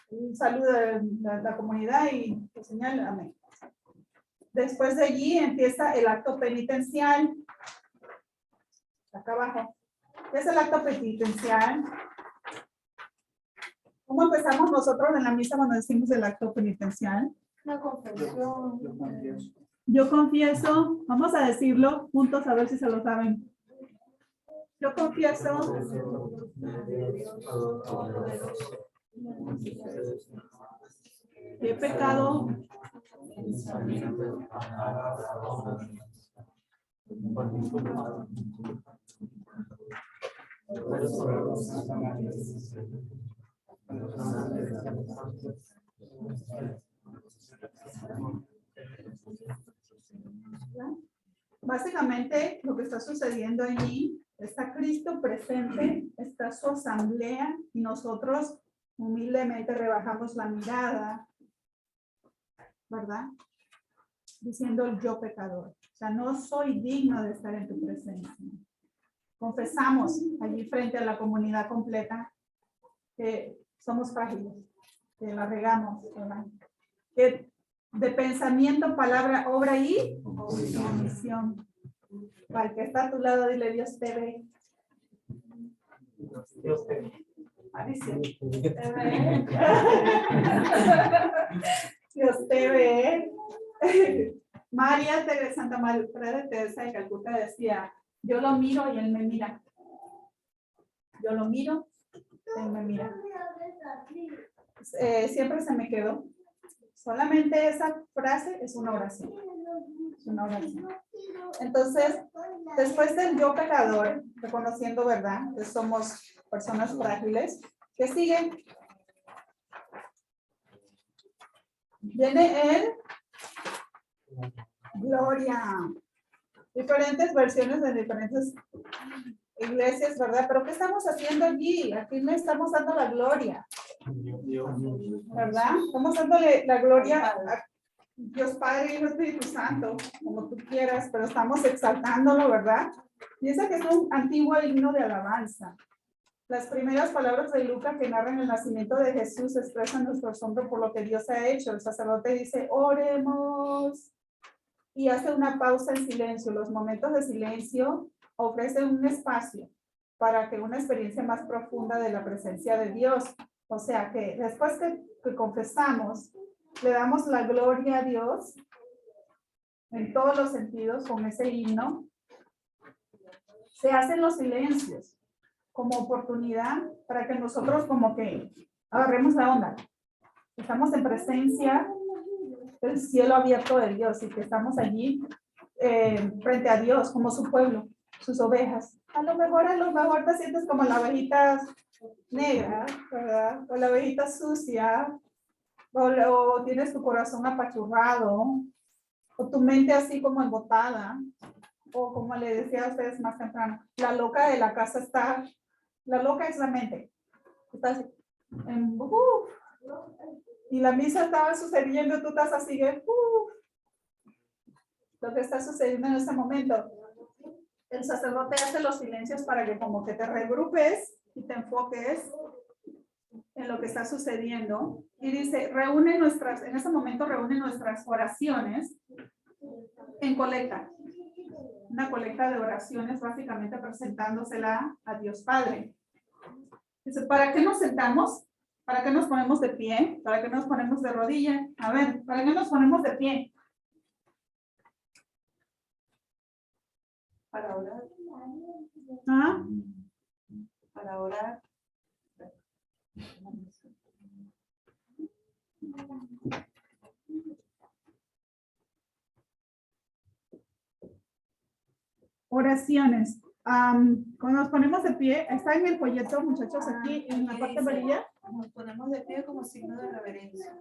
Un saludo de la comunidad y la señal amén. Después de allí empieza el acto penitencial. Acá abajo. ¿Qué es el acto penitencial? ¿Cómo empezamos nosotros en la misa cuando decimos el acto penitencial? Una confesión. Yo confieso, vamos a decirlo juntos a ver si se lo saben. Yo confieso que he pecado básicamente lo que está sucediendo allí, está Cristo presente, está su asamblea y nosotros humildemente rebajamos la mirada, ¿verdad? Diciendo el yo pecador. O sea, no soy digno de estar en tu presencia. Confesamos allí frente a la comunidad completa que somos frágiles, que la regamos, ¿verdad? Que de pensamiento, palabra, obra y omisión. Para el que está a tu lado, dile Dios te ve. Dios te bendiga. Dice, te ve. Dios te ve. María de Santa María de Teresa de Calcuta decía, yo lo miro y él me mira. Yo lo miro, él me mira. Siempre se me quedó. Solamente esa frase es una oración. Es una oración. Entonces, después del yo pecador, reconociendo, ¿verdad?, que somos personas frágiles, ¿qué sigue? Viene el gloria. Diferentes versiones de diferentes iglesias, ¿verdad? Pero ¿qué estamos haciendo allí? Aquí le estamos dando la gloria. ¿Verdad? Estamos dándole la gloria a Dios Padre, Hijo, Espíritu Santo, como tú quieras, pero estamos exaltándolo, ¿verdad? Piensa que es un antiguo himno de alabanza. Las primeras palabras de Lucas que narran el nacimiento de Jesús expresan nuestro asombro por lo que Dios ha hecho. El sacerdote dice, oremos. Y hace una pausa en silencio. Los momentos de silencio ofrecen un espacio para que una experiencia más profunda de la presencia de Dios. O sea que después que confesamos, le damos la gloria a Dios en todos los sentidos con ese himno, se hacen los silencios como oportunidad para que nosotros como que agarremos la onda. Estamos en presencia del cielo abierto de Dios y que estamos allí frente a Dios como su pueblo, sus ovejas. A lo mejor te sientes como la ovejita negra, ¿verdad? O la ovejita sucia, o tienes tu corazón apachurrado, o tu mente así como embotada, o como le decía a ustedes más temprano, la loca de la casa está, la loca es la mente. Está así, y la misa estaba sucediendo, tú estás así, lo que está sucediendo en este momento. El sacerdote hace los silencios para que como que te regrupes y te enfoques en lo que está sucediendo. Y dice, en ese momento reúne nuestras oraciones en colecta. Una colecta de oraciones básicamente presentándosela a Dios Padre. Dice, ¿para qué nos sentamos? ¿Para qué nos ponemos de pie? ¿Para qué nos ponemos de rodilla? A ver, ¿para qué nos ponemos de pie? Para orar. ¿Ah? Para orar. Oraciones. Cuando nos ponemos de pie, está en el folleto, muchachos, aquí en la parte amarilla. Nos ponemos de pie como signo de reverencia.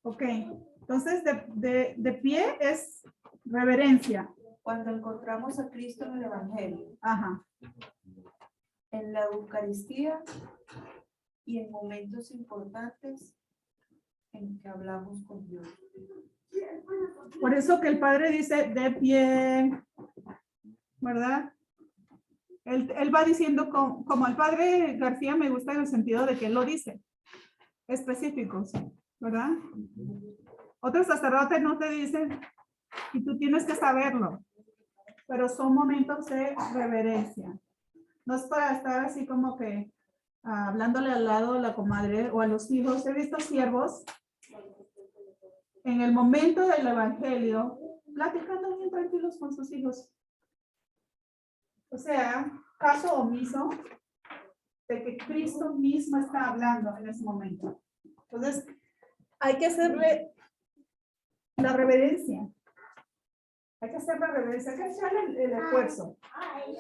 Ok, entonces de pie es reverencia. Cuando encontramos a Cristo en el Evangelio, Ajá. en la Eucaristía y en momentos importantes en que hablamos con Dios. Por eso que el Padre dice de pie, ¿verdad? Él va diciendo como el Padre García me gusta en el sentido de que él lo dice, específicos, ¿verdad? Otros sacerdotes no te dicen y tú tienes que saberlo, pero son momentos de reverencia. No es para estar así como que hablándole al lado a la comadre o a los hijos. He visto siervos en el momento del evangelio platicando bien tranquilos con sus hijos. O sea, caso omiso de que Cristo mismo está hablando en ese momento. Entonces, hay que hacerle la reverencia. Hay que hacer la reverencia, hay que hacerle el esfuerzo.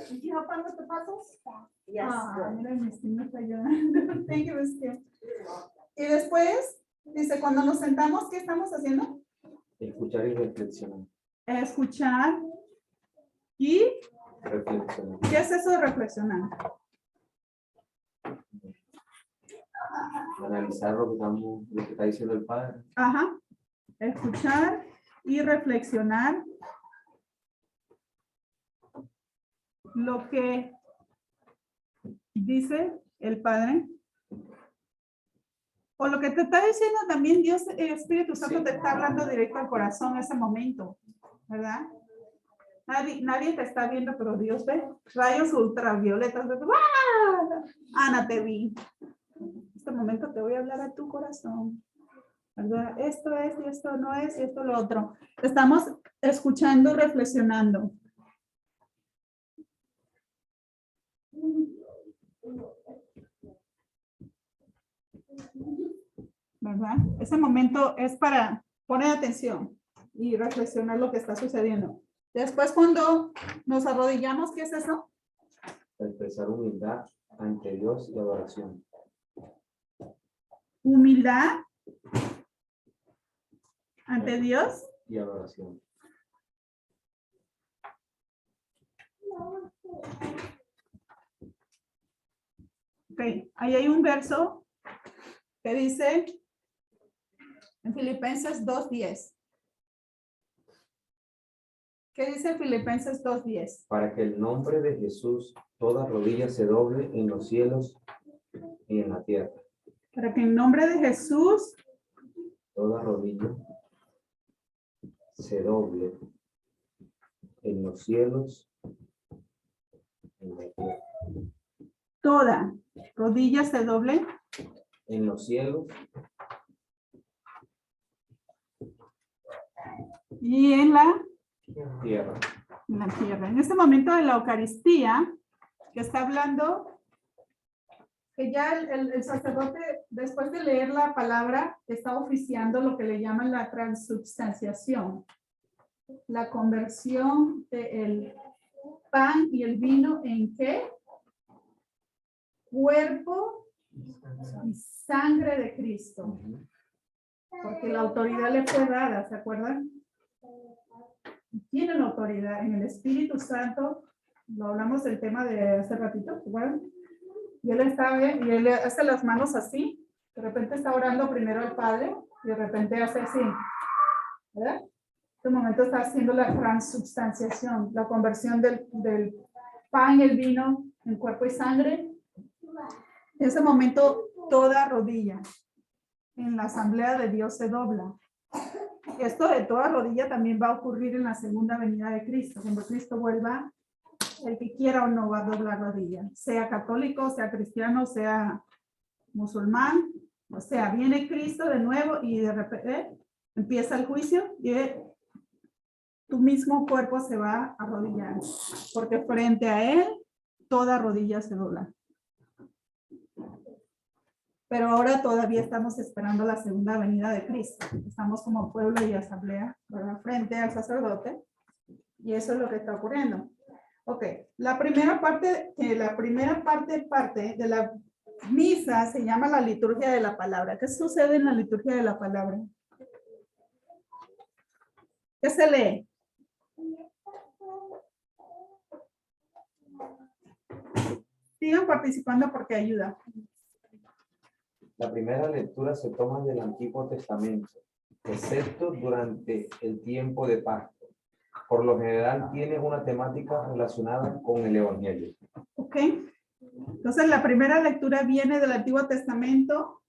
¿Y no cuando te pasas? Mira, mi Steve me está ayudando. Thank you, Steve. Y después, dice, cuando nos sentamos, ¿qué estamos haciendo? Escuchar y reflexionar. Escuchar y Reflexionar. ¿qué es eso de reflexionar? Analizar lo que está diciendo el Padre. Ajá. Escuchar y reflexionar lo que dice el Padre. O lo que te está diciendo también Dios, el Espíritu Santo te está hablando directo al corazón en ese momento, ¿verdad? Nadie te está viendo, pero Dios ve. Rayos ultravioletas. ¡Ah! Ana, te vi. En este momento te voy a hablar a tu corazón. ¿Verdad? Esto es, y esto no es, y esto lo otro. Estamos escuchando, reflexionando. ¿Verdad? Ese momento es para poner atención y reflexionar lo que está sucediendo. Después, cuando nos arrodillamos, ¿qué es eso? Expresar humildad ante Dios y adoración. Humildad ante Dios y adoración. Ok, ahí hay un verso que dice en Filipenses 2:10. ¿Qué dice Filipenses 2:10? Para que el nombre de Jesús toda rodilla se doble en los cielos y en la tierra. Para que en nombre de Jesús Toda rodilla se doble en los cielos y en la tierra. toda rodilla se doble En los cielos y en la Tierra. en la tierra. En este momento de la Eucaristía, que está hablando, que ya el sacerdote, después de leer la palabra, está oficiando lo que le llaman la transubstanciación, la conversión del pan y el vino en ¿qué? Cuerpo y sangre de Cristo. Porque la autoridad le fue dada, ¿se acuerdan? Tienen autoridad en el Espíritu Santo. Lo hablamos del tema de hace ratito, ¿se acuerdan? Y él hace las manos así. De repente está orando primero al Padre y de repente hace así. ¿Verdad? En este momento está haciendo la transubstanciación, la conversión del pan y el vino en cuerpo y sangre. En ese momento, toda rodilla en la asamblea de Dios se dobla. Esto de toda rodilla también va a ocurrir en la segunda venida de Cristo. Cuando Cristo vuelva, el que quiera o no va a doblar rodilla. Sea católico, sea cristiano, sea musulmán. O sea, viene Cristo de nuevo y de repente empieza el juicio y tu mismo cuerpo se va a arrodillar. Porque frente a él, toda rodilla se dobla. Pero ahora todavía estamos esperando la segunda venida de Cristo. Estamos como pueblo y asamblea, ¿verdad? Frente al sacerdote. Y eso es lo que está ocurriendo. Ok, la primera parte de la misa se llama la liturgia de la palabra. ¿Qué sucede en la liturgia de la palabra? ¿Qué se lee? Sigan participando porque ayuda. La primera lectura se toma del Antiguo Testamento, excepto durante el tiempo de Pascua. Por lo general tiene una temática relacionada con el Evangelio. Ok. Entonces la primera lectura viene del Antiguo Testamento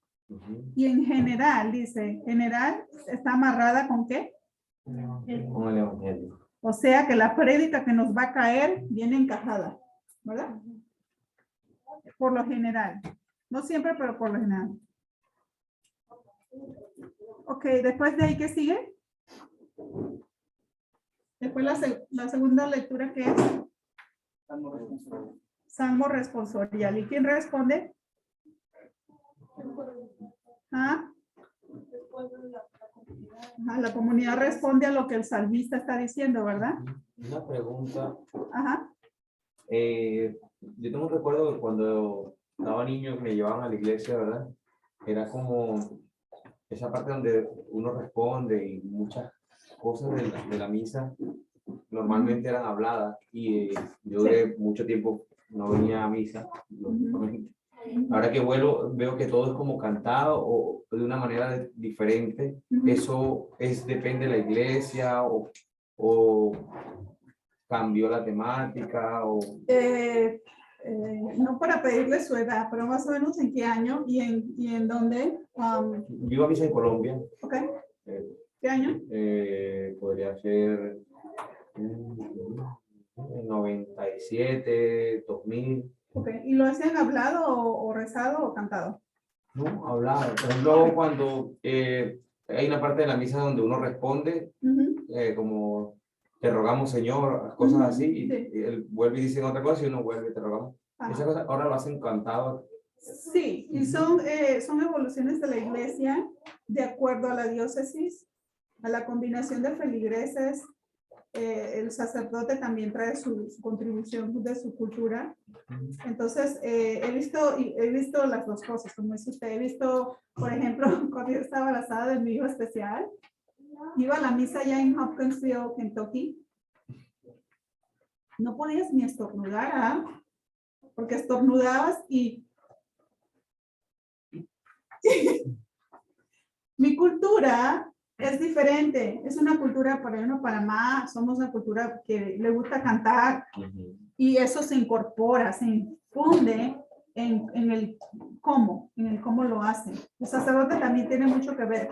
y en general, dice, general está amarrada ¿con qué? Con el Evangelio. O sea que la prédica que nos va a caer viene encajada, ¿verdad? Por lo general. No siempre, pero por lo general. Ok, después de ahí, ¿qué sigue? Después la segunda lectura, ¿qué es? Salmo responsorial. ¿Y quién responde? ¿Ah? Ajá, la comunidad responde a lo que el salmista está diciendo, ¿verdad? Una pregunta. Ajá. Yo tengo un recuerdo de cuando estaba niño que me llevaban a la iglesia, ¿verdad? Era como esa parte donde uno responde y muchas cosas de la misa normalmente eran habladas y yo duré mucho tiempo no venía a misa, lógicamente. Ahora que vuelvo, veo que todo es como cantado o de una manera diferente. ¿Eso depende de la iglesia o cambió la temática? No para pedirle su edad, pero más o menos en qué año y en dónde. Vivo a misa en Colombia. Ok. ¿Qué año? Podría ser 97, 2000. Ok. ¿Y lo hacían hablado o rezado o cantado? No, hablado. Por ejemplo, cuando hay una parte de la misa donde uno responde, como te rogamos, Señor, cosas así, y él vuelve y dice otra cosa y uno vuelve y te rogamos. Esa cosa ahora lo hacen cantado. Sí, y son evoluciones de la iglesia de acuerdo a la diócesis, a la combinación de feligreses. El sacerdote también trae su contribución de su cultura. Entonces, he visto las dos cosas, como dice usted. He visto, por ejemplo, cuando yo estaba embarazada de mi hijo especial, iba a la misa allá en Hopkinsville, Kentucky. No podías ni estornudar, ¿ah? Porque estornudabas y mi cultura es diferente. Es una cultura, por ejemplo, Panamá, somos una cultura que le gusta cantar y eso se incorpora, se infunde en el cómo lo hacen. El sacerdote también tiene mucho que ver.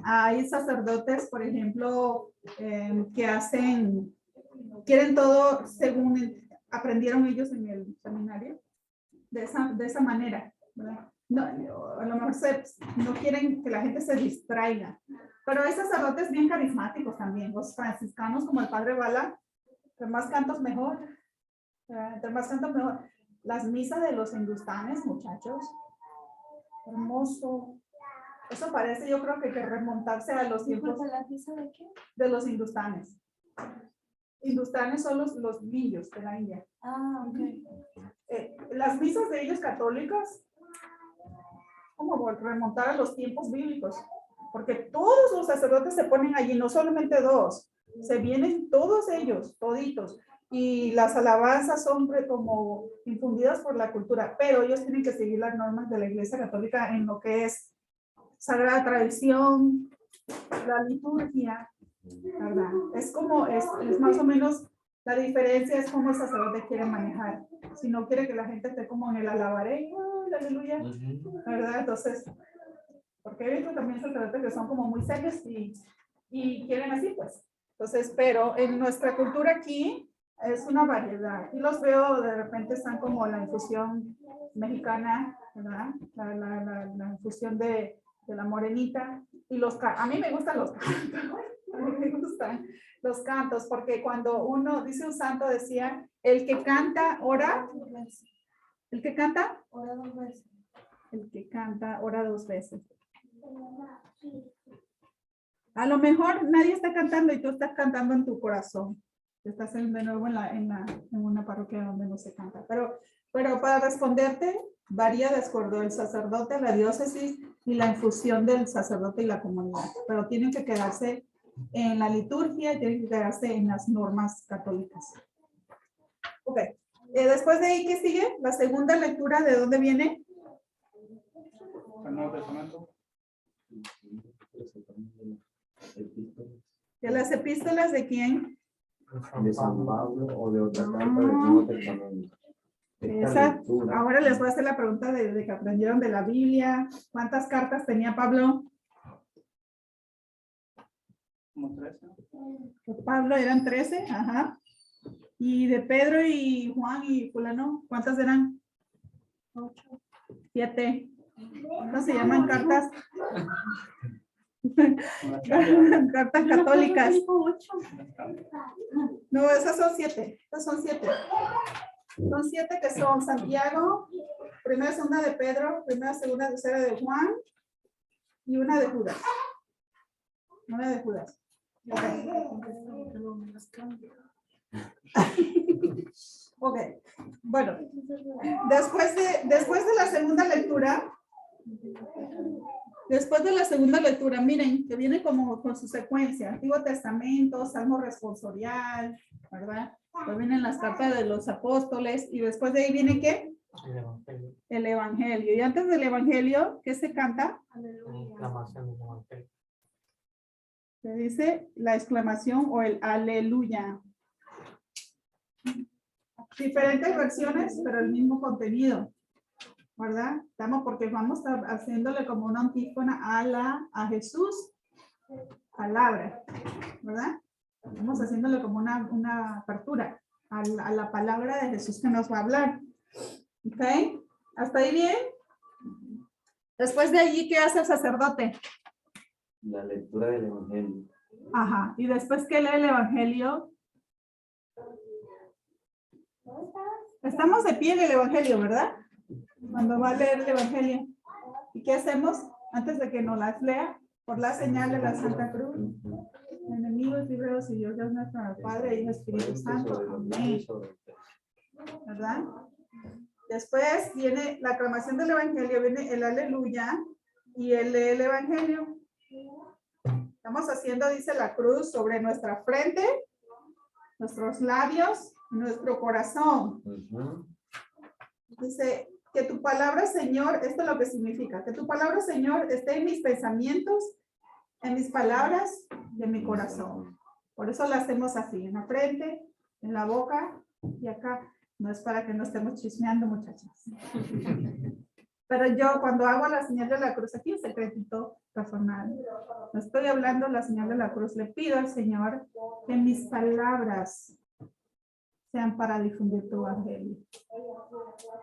Hay sacerdotes, por ejemplo, que quieren todo según aprendieron ellos en el seminario, de esa manera, ¿verdad? No, a lo mejor no quieren que la gente se distraiga. Pero hay sacerdotes bien carismáticos también, los franciscanos como el padre Bala, entre más cantos mejor, entre más cantos mejor. Las misas de los hindustanes, muchachos, hermoso. Eso parece, yo creo que remontarse a los tiempos ¿La pizza de qué? de los hindustanes. Hindustanes son los indios de la India. Ah, ok. Las misas de ellos católicas, como remontar a los tiempos bíblicos, porque todos los sacerdotes se ponen allí, no solamente dos, se vienen todos ellos, toditos, y las alabanzas son como infundidas por la cultura, pero ellos tienen que seguir las normas de la Iglesia Católica en lo que es sagrada tradición, la liturgia, ¿verdad? Es como, es más o menos, la diferencia es cómo el sacerdote quiere manejar. Si no quiere que la gente esté como en el alabaré, aleluya, ¿verdad? Entonces, porque he visto también sacerdotes que son como muy serios y quieren así, pues. Entonces, pero en nuestra cultura aquí es una variedad. Y los veo, de repente están como la infusión mexicana, ¿verdad? La infusión de la morenita. Y a mí me gustan los cantos. A mí me gustan los cantos, porque cuando uno, dice un santo, decía, el que canta, ora. ¿El que canta? Ora 2 veces. El que canta, ora 2 veces. A lo mejor nadie está cantando y tú estás cantando en tu corazón. Estás de nuevo en una parroquia donde no se canta. Pero para responderte, varía de acuerdo el sacerdote, la diócesis y la infusión del sacerdote y la comunidad. Pero tienen que quedarse en la liturgia y tienen que quedarse en las normas católicas. Ok. Después de ahí, ¿qué sigue? La segunda lectura, ¿de dónde viene? El Nuevo Testamento. ¿De las epístolas de quién? De San Pablo o de otra carta del Nuevo Testamento. Esa, ahora les voy a hacer la pregunta de que aprendieron de la Biblia. ¿Cuántas cartas tenía Pablo? Como 13. De Pablo eran 13, ajá. Y de Pedro y Juan y fulano, ¿cuántas eran? 8. 7. ¿Cómo se llaman cartas? Cartas católicas. No, esas son 7. Esas son 7. Son 7 que son Santiago, primera, segunda de Pedro, primera, segunda, tercera de Juan y una de Judas. Una de Judas. Okay. Ok, bueno, después de la segunda lectura, miren, que viene como con su secuencia, Antiguo Testamento, Salmo responsorial, ¿verdad? Después vienen las cartas de los apóstoles y después de ahí viene ¿qué? El Evangelio. El Evangelio. Y antes del Evangelio, ¿qué se canta? Exclamación del Evangelio. Se dice la exclamación o el aleluya. Diferentes versiones, pero el mismo contenido, ¿verdad? Porque vamos haciéndole como una antífona a Jesús, palabra, ¿verdad? Vamos haciéndole como una apertura a la palabra de Jesús que nos va a hablar. ¿Ok? ¿Hasta ahí bien? Después de allí, ¿qué hace el sacerdote? La lectura del Evangelio. Ajá. Y después que lee el Evangelio, estamos de pie en el Evangelio, ¿verdad? Cuando va a leer el Evangelio. ¿Y qué hacemos? Antes de que nos las lea, por la señal de la Santa Cruz. Enemigos, libreros y Dios nuestro Padre y Espíritu Santo. Amén. ¿Verdad? Después viene la aclamación del Evangelio, viene el aleluya y el Evangelio. Estamos haciendo, dice la cruz, sobre nuestra frente, nuestros labios, nuestro corazón. Dice, que tu palabra, Señor, esto es lo que significa, que tu palabra, Señor, esté en mis pensamientos, en mis palabras y en mi corazón. Por eso la hacemos así, en la frente, en la boca y acá. No es para que no estemos chismeando, muchachas. Pero yo cuando hago la señal de la cruz, aquí es secretito personal. No estoy hablando la señal de la cruz. Le pido al Señor que mis palabras sean para difundir tu evangelio.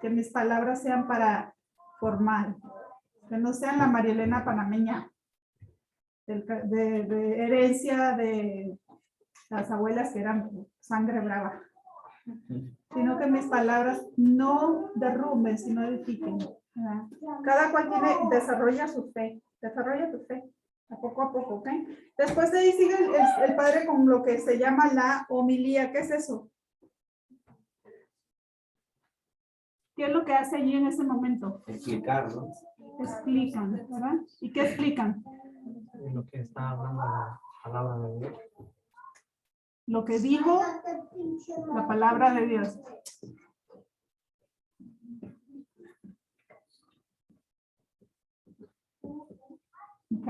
Que mis palabras sean para formar. Que no sean la María Elena panameña. de herencia de las abuelas que eran sangre brava, sino que mis palabras no derrumben, sino edifiquen. ¿Verdad? Cada cual desarrolla su fe, desarrolla tu fe, a poco, ¿ok? Después de ahí sigue el padre con lo que se llama la homilía. ¿Qué es eso? ¿Qué es lo que hace allí en ese momento? Explicar, ¿no? Explican, ¿verdad? ¿Y qué explican? Lo que está hablando la palabra de Dios. Lo que dijo la palabra de Dios. Ok.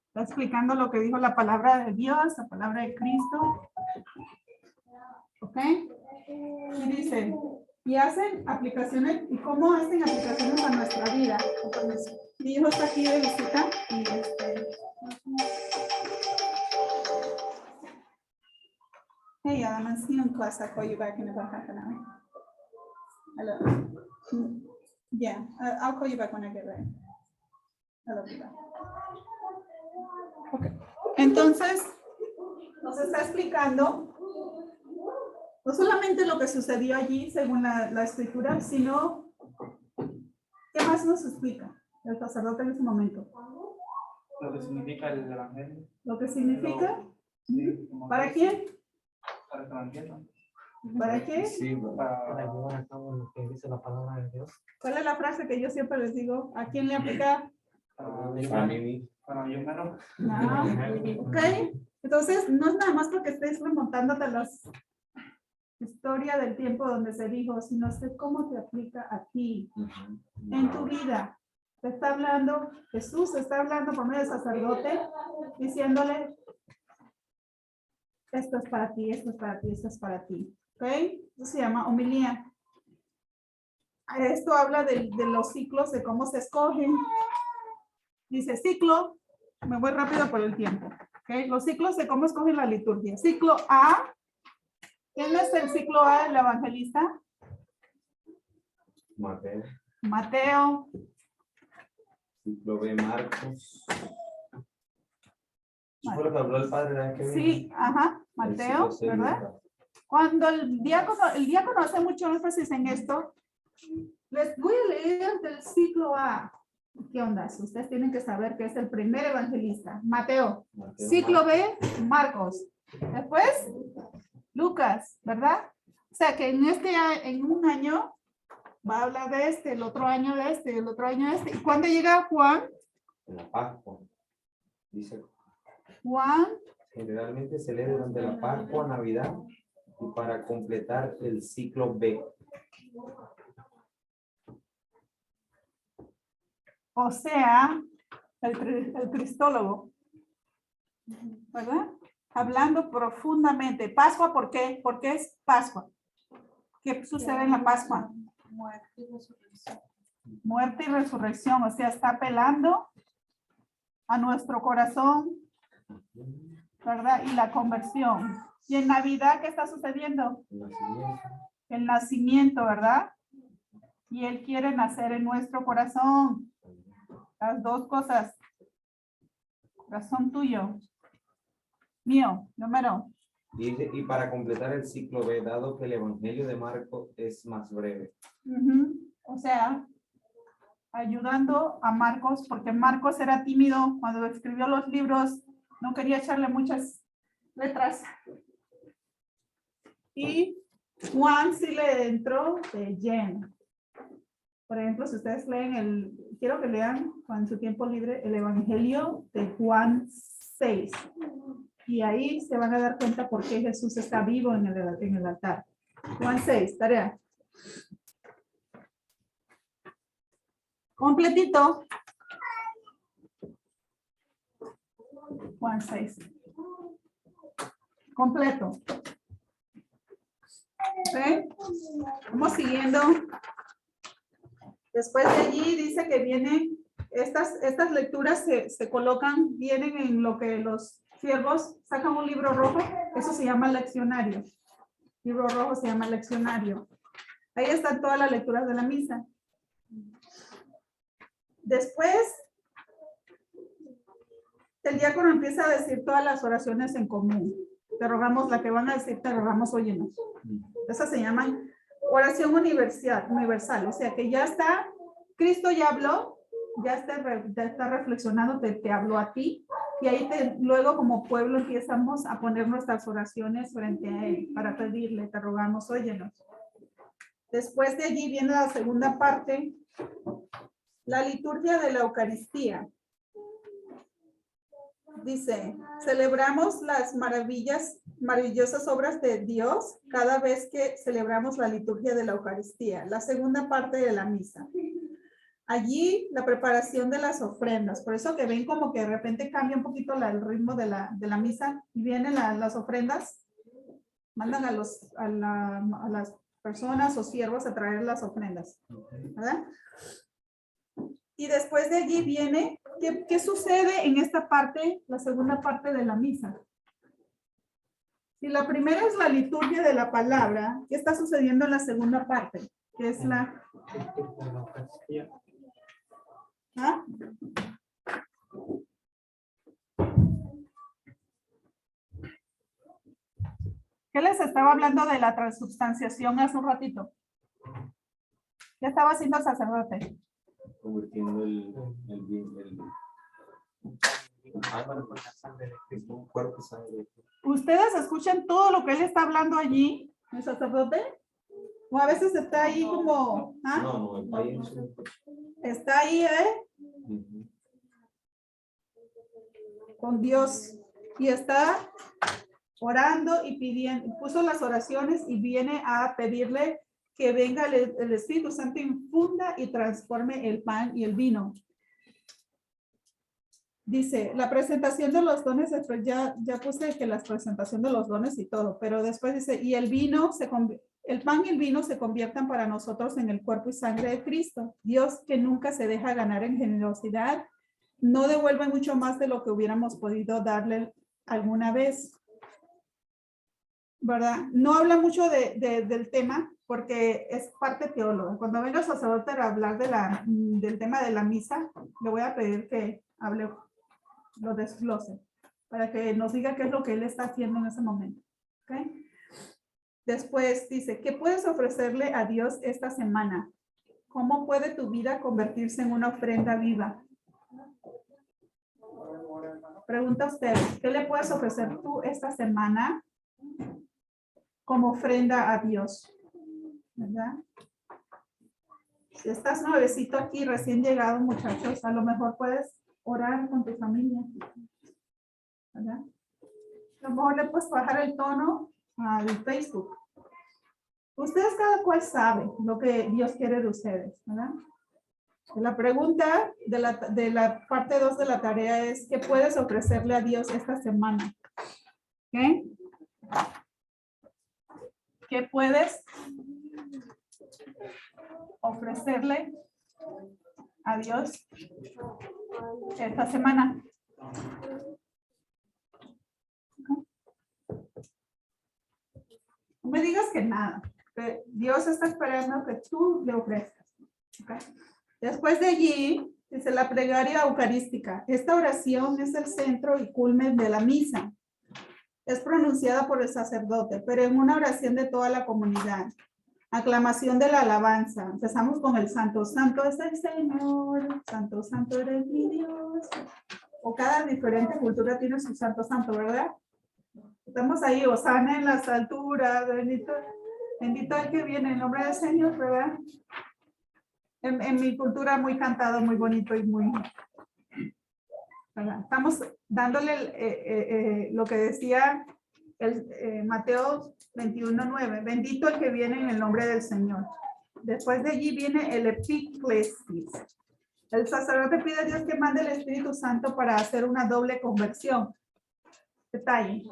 Está explicando lo que dijo la palabra de Dios, la palabra de Cristo. Ok. Y dice, y hacen aplicaciones, ¿y cómo hacen aplicaciones a nuestra vida? Mi hijo está aquí de visita y Hey, Adam, I'm still in class. I'll call you back in about half an hour. Hello. Yeah, I'll call you back when I get ready. I love you back. Okay. Entonces, nos está explicando no solamente lo que sucedió allí según la escritura, sino ¿qué más nos explica el sacerdote en ese momento? Lo que significa el evangelio. Lo que significa, Sí, como ¿para Dios, quién? Para que lo entiendan. ¿Para qué? Sí, Para llevar a cabo lo que dice la palabra de Dios. ¿Cuál es la frase que yo siempre les digo? ¿A quién le aplica? para mí. Para yo menos. No. Ok. Entonces, no es nada más porque estés remontándote a la historia del tiempo donde se dijo, sino sé cómo te aplica a ti, en tu vida. Te está hablando, Jesús está hablando por medio del sacerdote, diciéndole, esto es para ti, esto es para ti, esto es para ti. ¿Ok? Eso se llama homilía. Esto habla de los ciclos, de cómo se escogen. Dice ciclo, me voy rápido por el tiempo. ¿Ok? Los ciclos de cómo escogen la liturgia. Ciclo A. ¿Quién es el ciclo A del evangelista? Mateo. Mateo. Ciclo B, Marcos. ¿Eso fue lo que habló el padre la vez que vino? Sí, ajá, Mateo, El ciclo C, ¿verdad? Lucas. Cuando el diácono hace mucho énfasis en esto, les voy a leer del ciclo A. ¿Qué onda? Ustedes tienen que saber que es el primer evangelista, Mateo. Mateo, Ciclo Marcos. B, Marcos. Después, Lucas, ¿verdad? O sea que en un año va a hablar de este, el otro año de este, el otro año de este. ¿Y cuándo llega Juan? En la Pascua. Dice, Juan, generalmente se lee durante la Pascua, Navidad y para completar el ciclo B. o sea, el cristólogo, ¿verdad? Hablando profundamente. Pascua, ¿por qué? ¿Por qué es Pascua? ¿Qué sucede en la Pascua? Muerte y resurrección. Muerte y resurrección, o sea, está apelando a nuestro corazón, ¿verdad? Y la conversión. Y en Navidad, ¿qué está sucediendo? El nacimiento. El nacimiento, ¿verdad? Y Él quiere nacer en nuestro corazón. Las dos cosas. Corazón tuyo. Mío, número. Dice, y para completar el ciclo B, dado que el Evangelio de Marcos es más breve. O sea, ayudando a Marcos, porque Marcos era tímido cuando escribió los libros, no quería echarle muchas letras. Y Juan sí le entró de lleno. Por ejemplo, si ustedes leen quiero que lean en su tiempo libre el Evangelio de Juan 6. Y ahí se van a dar cuenta por qué Jesús está vivo en el altar. Juan 6, tarea. Completito. Juan 6. Completo. ¿Ok? Vamos siguiendo. Después de allí dice que vienen, estas lecturas se colocan, vienen en lo que los siervos sacan un libro rojo, eso se llama leccionario. Libro rojo se llama leccionario. Ahí están todas las lecturas de la misa. Después el diácono empieza a decir todas las oraciones en común. Te rogamos, la que van a decir, te rogamos, óyenos. Esas se llaman oración universal. O sea que ya está, Cristo ya habló, ya está reflexionando, te habló a ti. Y ahí luego como pueblo empezamos a poner nuestras oraciones frente a él para pedirle, te rogamos, óyenos. Después de allí viene la segunda parte, la liturgia de la Eucaristía. Dice, celebramos las maravillosas obras de Dios cada vez que celebramos la liturgia de la Eucaristía, la segunda parte de la misa. Allí la preparación de las ofrendas, por eso que ven como que de repente cambia un poquito el ritmo de la misa y vienen las ofrendas, mandan a las personas o siervos a traer las ofrendas, ¿verdad? Y después de allí viene, ¿qué sucede en esta parte, la segunda parte de la misa? Si la primera es la liturgia de la palabra, ¿qué está sucediendo en la segunda parte? Que es la... ¿Ah? ¿Qué les estaba hablando de la transubstanciación hace un ratito? ¿Qué estaba haciendo el sacerdote? Convirtiendo el cuerpo y sangre. ¿Ustedes escuchan todo lo que él está hablando allí, el sacerdote? O a veces está ahí como... ¿ah? No, está ahí en su... Está ahí, con Dios. Y está orando y pidiendo, puso las oraciones y viene a pedirle que venga el Espíritu Santo, infunda y transforme el pan y el vino. Dice, la presentación de los dones, después ya puse que la presentación de los dones y todo, pero después dice, y el pan y el vino se conviertan para nosotros en el cuerpo y sangre de Cristo. Dios, que nunca se deja ganar en generosidad, no devuelve mucho más de lo que hubiéramos podido darle alguna vez, ¿verdad? No habla mucho del tema porque es parte teóloga. Cuando venga el sacerdote a hablar del tema de la misa, le voy a pedir que hable, lo desglose, para que nos diga qué es lo que él está haciendo en ese momento. ¿Okay? Después dice, ¿qué puedes ofrecerle a Dios esta semana? ¿Cómo puede tu vida convertirse en una ofrenda viva? Pregunta usted, ¿qué le puedes ofrecer tú esta semana como ofrenda a Dios? ¿Verdad? Si estás nuevecito aquí, recién llegado, muchachos, a lo mejor puedes orar con tu familia, ¿verdad? A lo mejor le puedes bajar el tono al Facebook. Ustedes cada cual sabe lo que Dios quiere de ustedes, ¿verdad? La pregunta de la parte 2 de la tarea es, ¿qué puedes ofrecerle a Dios esta semana? ¿Qué? ¿Qué puedes ofrecerle a Dios esta semana? No me digas que nada. Que Dios está esperando que tú le ofrezcas. ¿Okay? Después de allí, dice la plegaria eucarística. Esta oración es el centro y culmen de la misa. Es pronunciada por el sacerdote, pero en una oración de toda la comunidad. Aclamación de la alabanza. Empezamos con el santo. Santo es el Señor. Santo, santo eres mi Dios. O cada diferente cultura tiene su santo, santo, ¿verdad? Estamos ahí, Osana en las alturas. Bendito, bendito el que viene en nombre del Señor, ¿verdad? En mi cultura muy cantado, muy bonito y muy... ¿verdad? Estamos dándole lo que decía Mateo 21:9. Bendito el que viene en el nombre del Señor. Después de allí viene el epiclesis. El sacerdote pide a Dios que mande el Espíritu Santo para hacer una doble conversión. Detalle.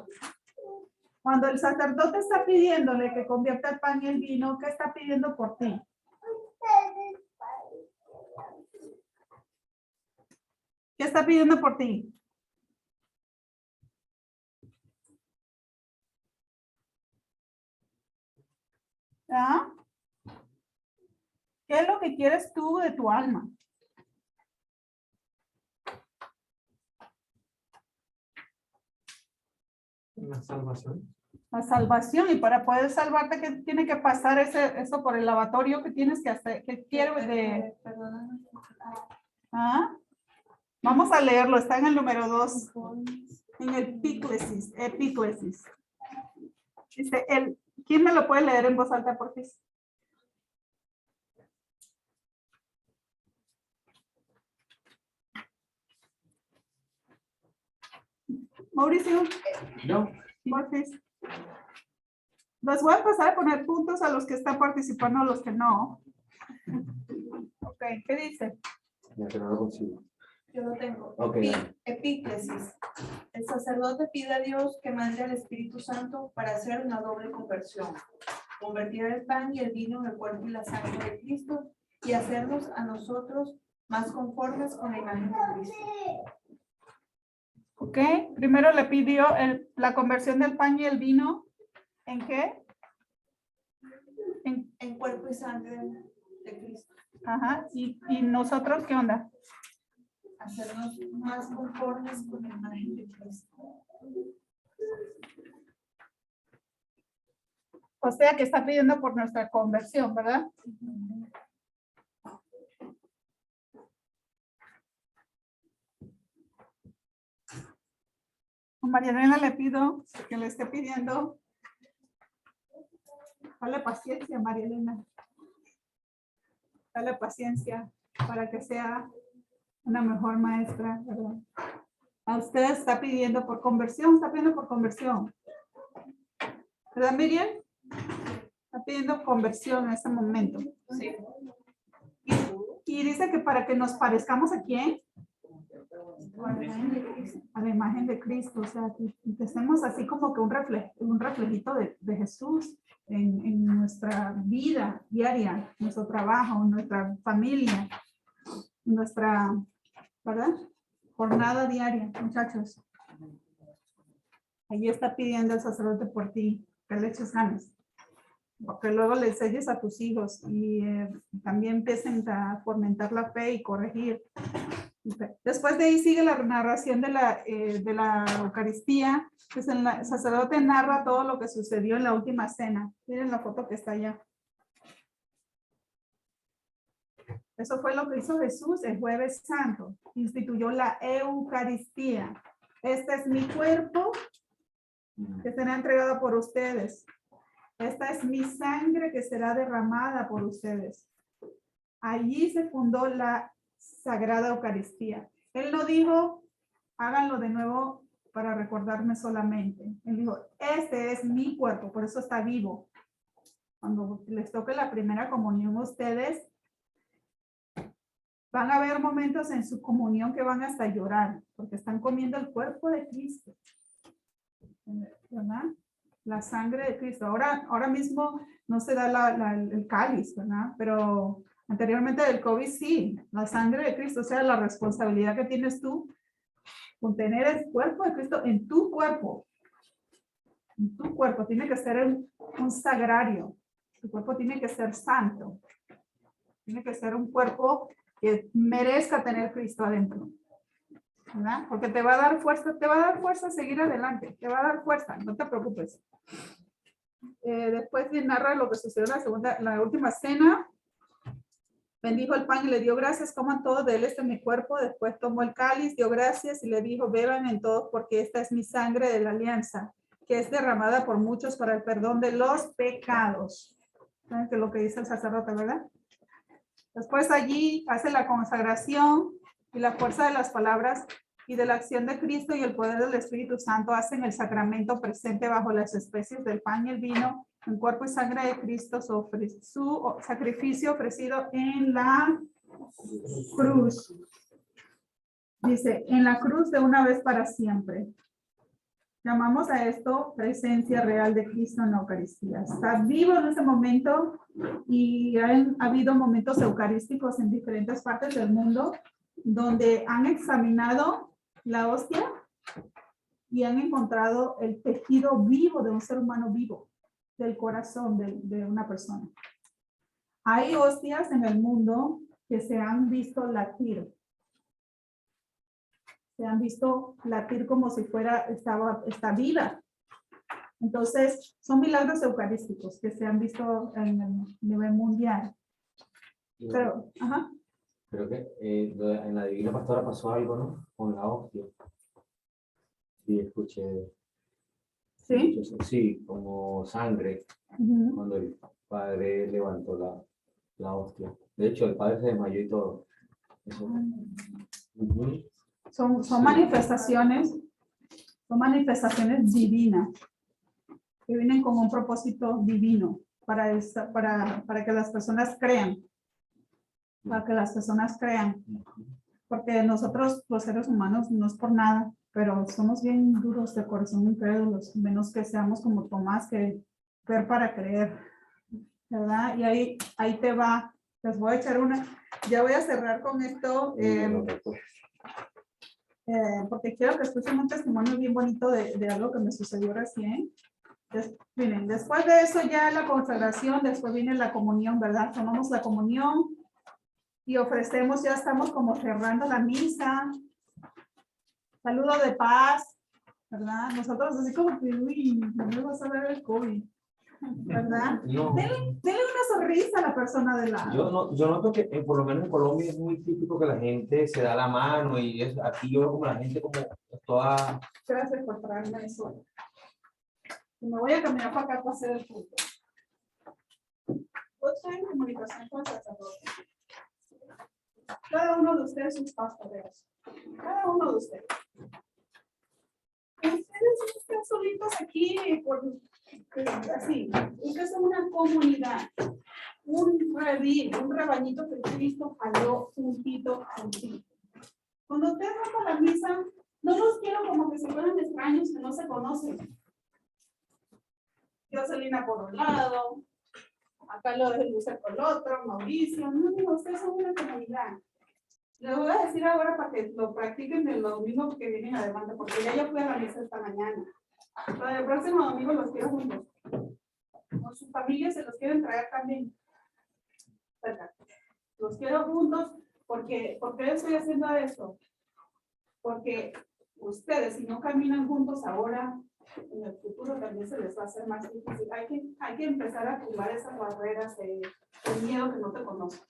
Cuando el sacerdote está pidiéndole que convierta el pan y el vino, ¿qué está pidiendo por ti? ¿Qué está pidiendo por ti? ¿Ah? ¿Qué es lo que quieres tú de tu alma? La salvación. La salvación, y para poder salvarte, ¿qué tiene que pasar eso por el lavatorio que tienes que hacer? ¿Qué quiere de? ¿Ah? Vamos a leerlo, está en el número 2, en el epíclesis. Dice, ¿quién me lo puede leer en voz alta, por favor? Mauricio, No. por favor. Los voy a pasar a poner puntos a los que están participando, a los que no. Ok, ¿qué dice? Ya que no lo consigo. Yo lo tengo. Ok. Epíclesis. El sacerdote pide a Dios que mande al Espíritu Santo para hacer una doble conversión. Convertir el pan y el vino en el cuerpo y la sangre de Cristo y hacernos a nosotros más conformes con la imagen de Cristo. Ok, primero le pidió la conversión del pan y el vino. ¿En qué? En cuerpo y sangre de Cristo. Ajá, ¿y nosotros qué onda? Hacernos más conformes con la imagen de Cristo. O sea que está pidiendo por nuestra conversión, ¿verdad? A María Elena le pido que le esté pidiendo. Dale paciencia, María Elena. Dale paciencia para que sea una mejor maestra, ¿verdad? A usted está pidiendo por conversión, ¿verdad, Miriam? Está pidiendo conversión en este momento. Sí. Y dice que para que nos parezcamos a quién, Con la imagen de Cristo. a la imagen de Cristo, o sea, que estemos así como que un reflejito de Jesús en nuestra vida diaria, en nuestro trabajo, en nuestra familia, en nuestra, ¿verdad? Jornada diaria, muchachos. Allí está pidiendo el sacerdote por ti, que le eches ganas, porque luego le enseñes a tus hijos y también empiecen a fomentar la fe y corregir. Después de ahí sigue la narración de la Eucaristía, pues el sacerdote narra todo lo que sucedió en la última cena. Miren la foto que está allá. Eso fue lo que hizo Jesús el Jueves Santo. Instituyó la Eucaristía. Este es mi cuerpo que será entregado por ustedes. Esta es mi sangre que será derramada por ustedes. Allí se fundó la Sagrada Eucaristía. Él no dijo, háganlo de nuevo para recordarme solamente. Él dijo, este es mi cuerpo, por eso está vivo. Cuando les toque la primera comunión a ustedes, van a haber momentos en su comunión que van hasta llorar, porque están comiendo el cuerpo de Cristo. ¿Verdad? La sangre de Cristo. Ahora mismo no se da el cáliz, ¿verdad? Pero anteriormente del COVID sí, la sangre de Cristo, o sea, la responsabilidad que tienes tú con tener el cuerpo de Cristo en tu cuerpo. En tu cuerpo tiene que ser un sagrario. Tu cuerpo tiene que ser santo. Tiene que ser un cuerpo que merezca tener Cristo adentro. ¿Verdad? Porque te va a dar fuerza a seguir adelante, te va a dar fuerza, no te preocupes. Después narra lo que sucedió en la última cena. Bendijo el pan y le dio gracias, coman todos de él, este es mi cuerpo. Después tomó el cáliz, dio gracias y le dijo, beban en todos porque esta es mi sangre de la alianza, que es derramada por muchos para el perdón de los pecados. ¿Saben que lo que dice el sacerdote, verdad? Después allí hace la consagración y la fuerza de las palabras y de la acción de Cristo y el poder del Espíritu Santo hacen el sacramento presente bajo las especies del pan y el vino, en cuerpo y sangre de Cristo, su sacrificio ofrecido en la cruz. Dice, en la cruz de una vez para siempre. Llamamos a esto presencia real de Cristo en la Eucaristía. Está vivo en ese momento y ha habido momentos eucarísticos en diferentes partes del mundo donde han examinado la hostia y han encontrado el tejido vivo de un ser humano vivo, del corazón de una persona. Hay hostias en el mundo que se han visto latir. Se han visto latir como si está viva. Entonces, son milagros eucarísticos que se han visto en el nivel mundial. Pero, ajá. Creo que en la Divina Pastora pasó algo, ¿no? Con la hostia. Sí, escuché. ¿Sí? Sí, como sangre, Ujú. cuando el padre levantó la hostia. De hecho, el padre se desmayó y todo. Eso. Ujú. Son Sí. manifestaciones divinas que vienen con un propósito divino para que las personas crean. Para que las personas crean. Porque nosotros, los seres humanos, no es por nada, pero somos bien duros de corazón, incrédulos, menos que seamos como Tomás, que ver para creer, ¿verdad? Y ahí te va. Les voy a echar una. Ya voy a cerrar con esto. Porque quiero que escuchen un testimonio bien bonito de algo que me sucedió recién. Miren, después de eso ya la consagración, después viene la comunión, ¿verdad? Tomamos la comunión y ofrecemos, ya estamos como cerrando la misa. Saludo de paz, ¿verdad? Nosotros así como que, uy, no me vas a ver el COVID, ¿verdad? No. Denle una sonrisa a la persona de lado. Yo noto que por lo menos en Colombia es muy típico que la gente se da la mano y es, aquí yo veo como la gente como toda... Gracias por traerme eso. Y me voy a caminar para acá para hacer el punto. Otra en comunicación con sacerdote. Cada uno de ustedes sus pastores. Cada uno de ustedes. Ustedes no están solitos aquí así. Ustedes son una comunidad. Un redil, un rebañito que Cristo jaló juntito. Cuando ustedes van a la misa, no los quiero como que se fueran extraños que no se conocen. Jocelina por un lado, acá lo de Luce por el otro, Mauricio, no, ustedes son una comunidad. Les voy a decir ahora para que lo practiquen el domingo que vienen adelante, porque ya yo fui a la misa esta mañana. Para el próximo domingo los quiero juntos. Con sus familias se los quieren traer también. Los quiero juntos, porque ¿por qué estoy haciendo esto? Porque ustedes, si no caminan juntos ahora, en el futuro también se les va a hacer más difícil. Hay que empezar a tumbar esas barreras de miedo que no te conocen.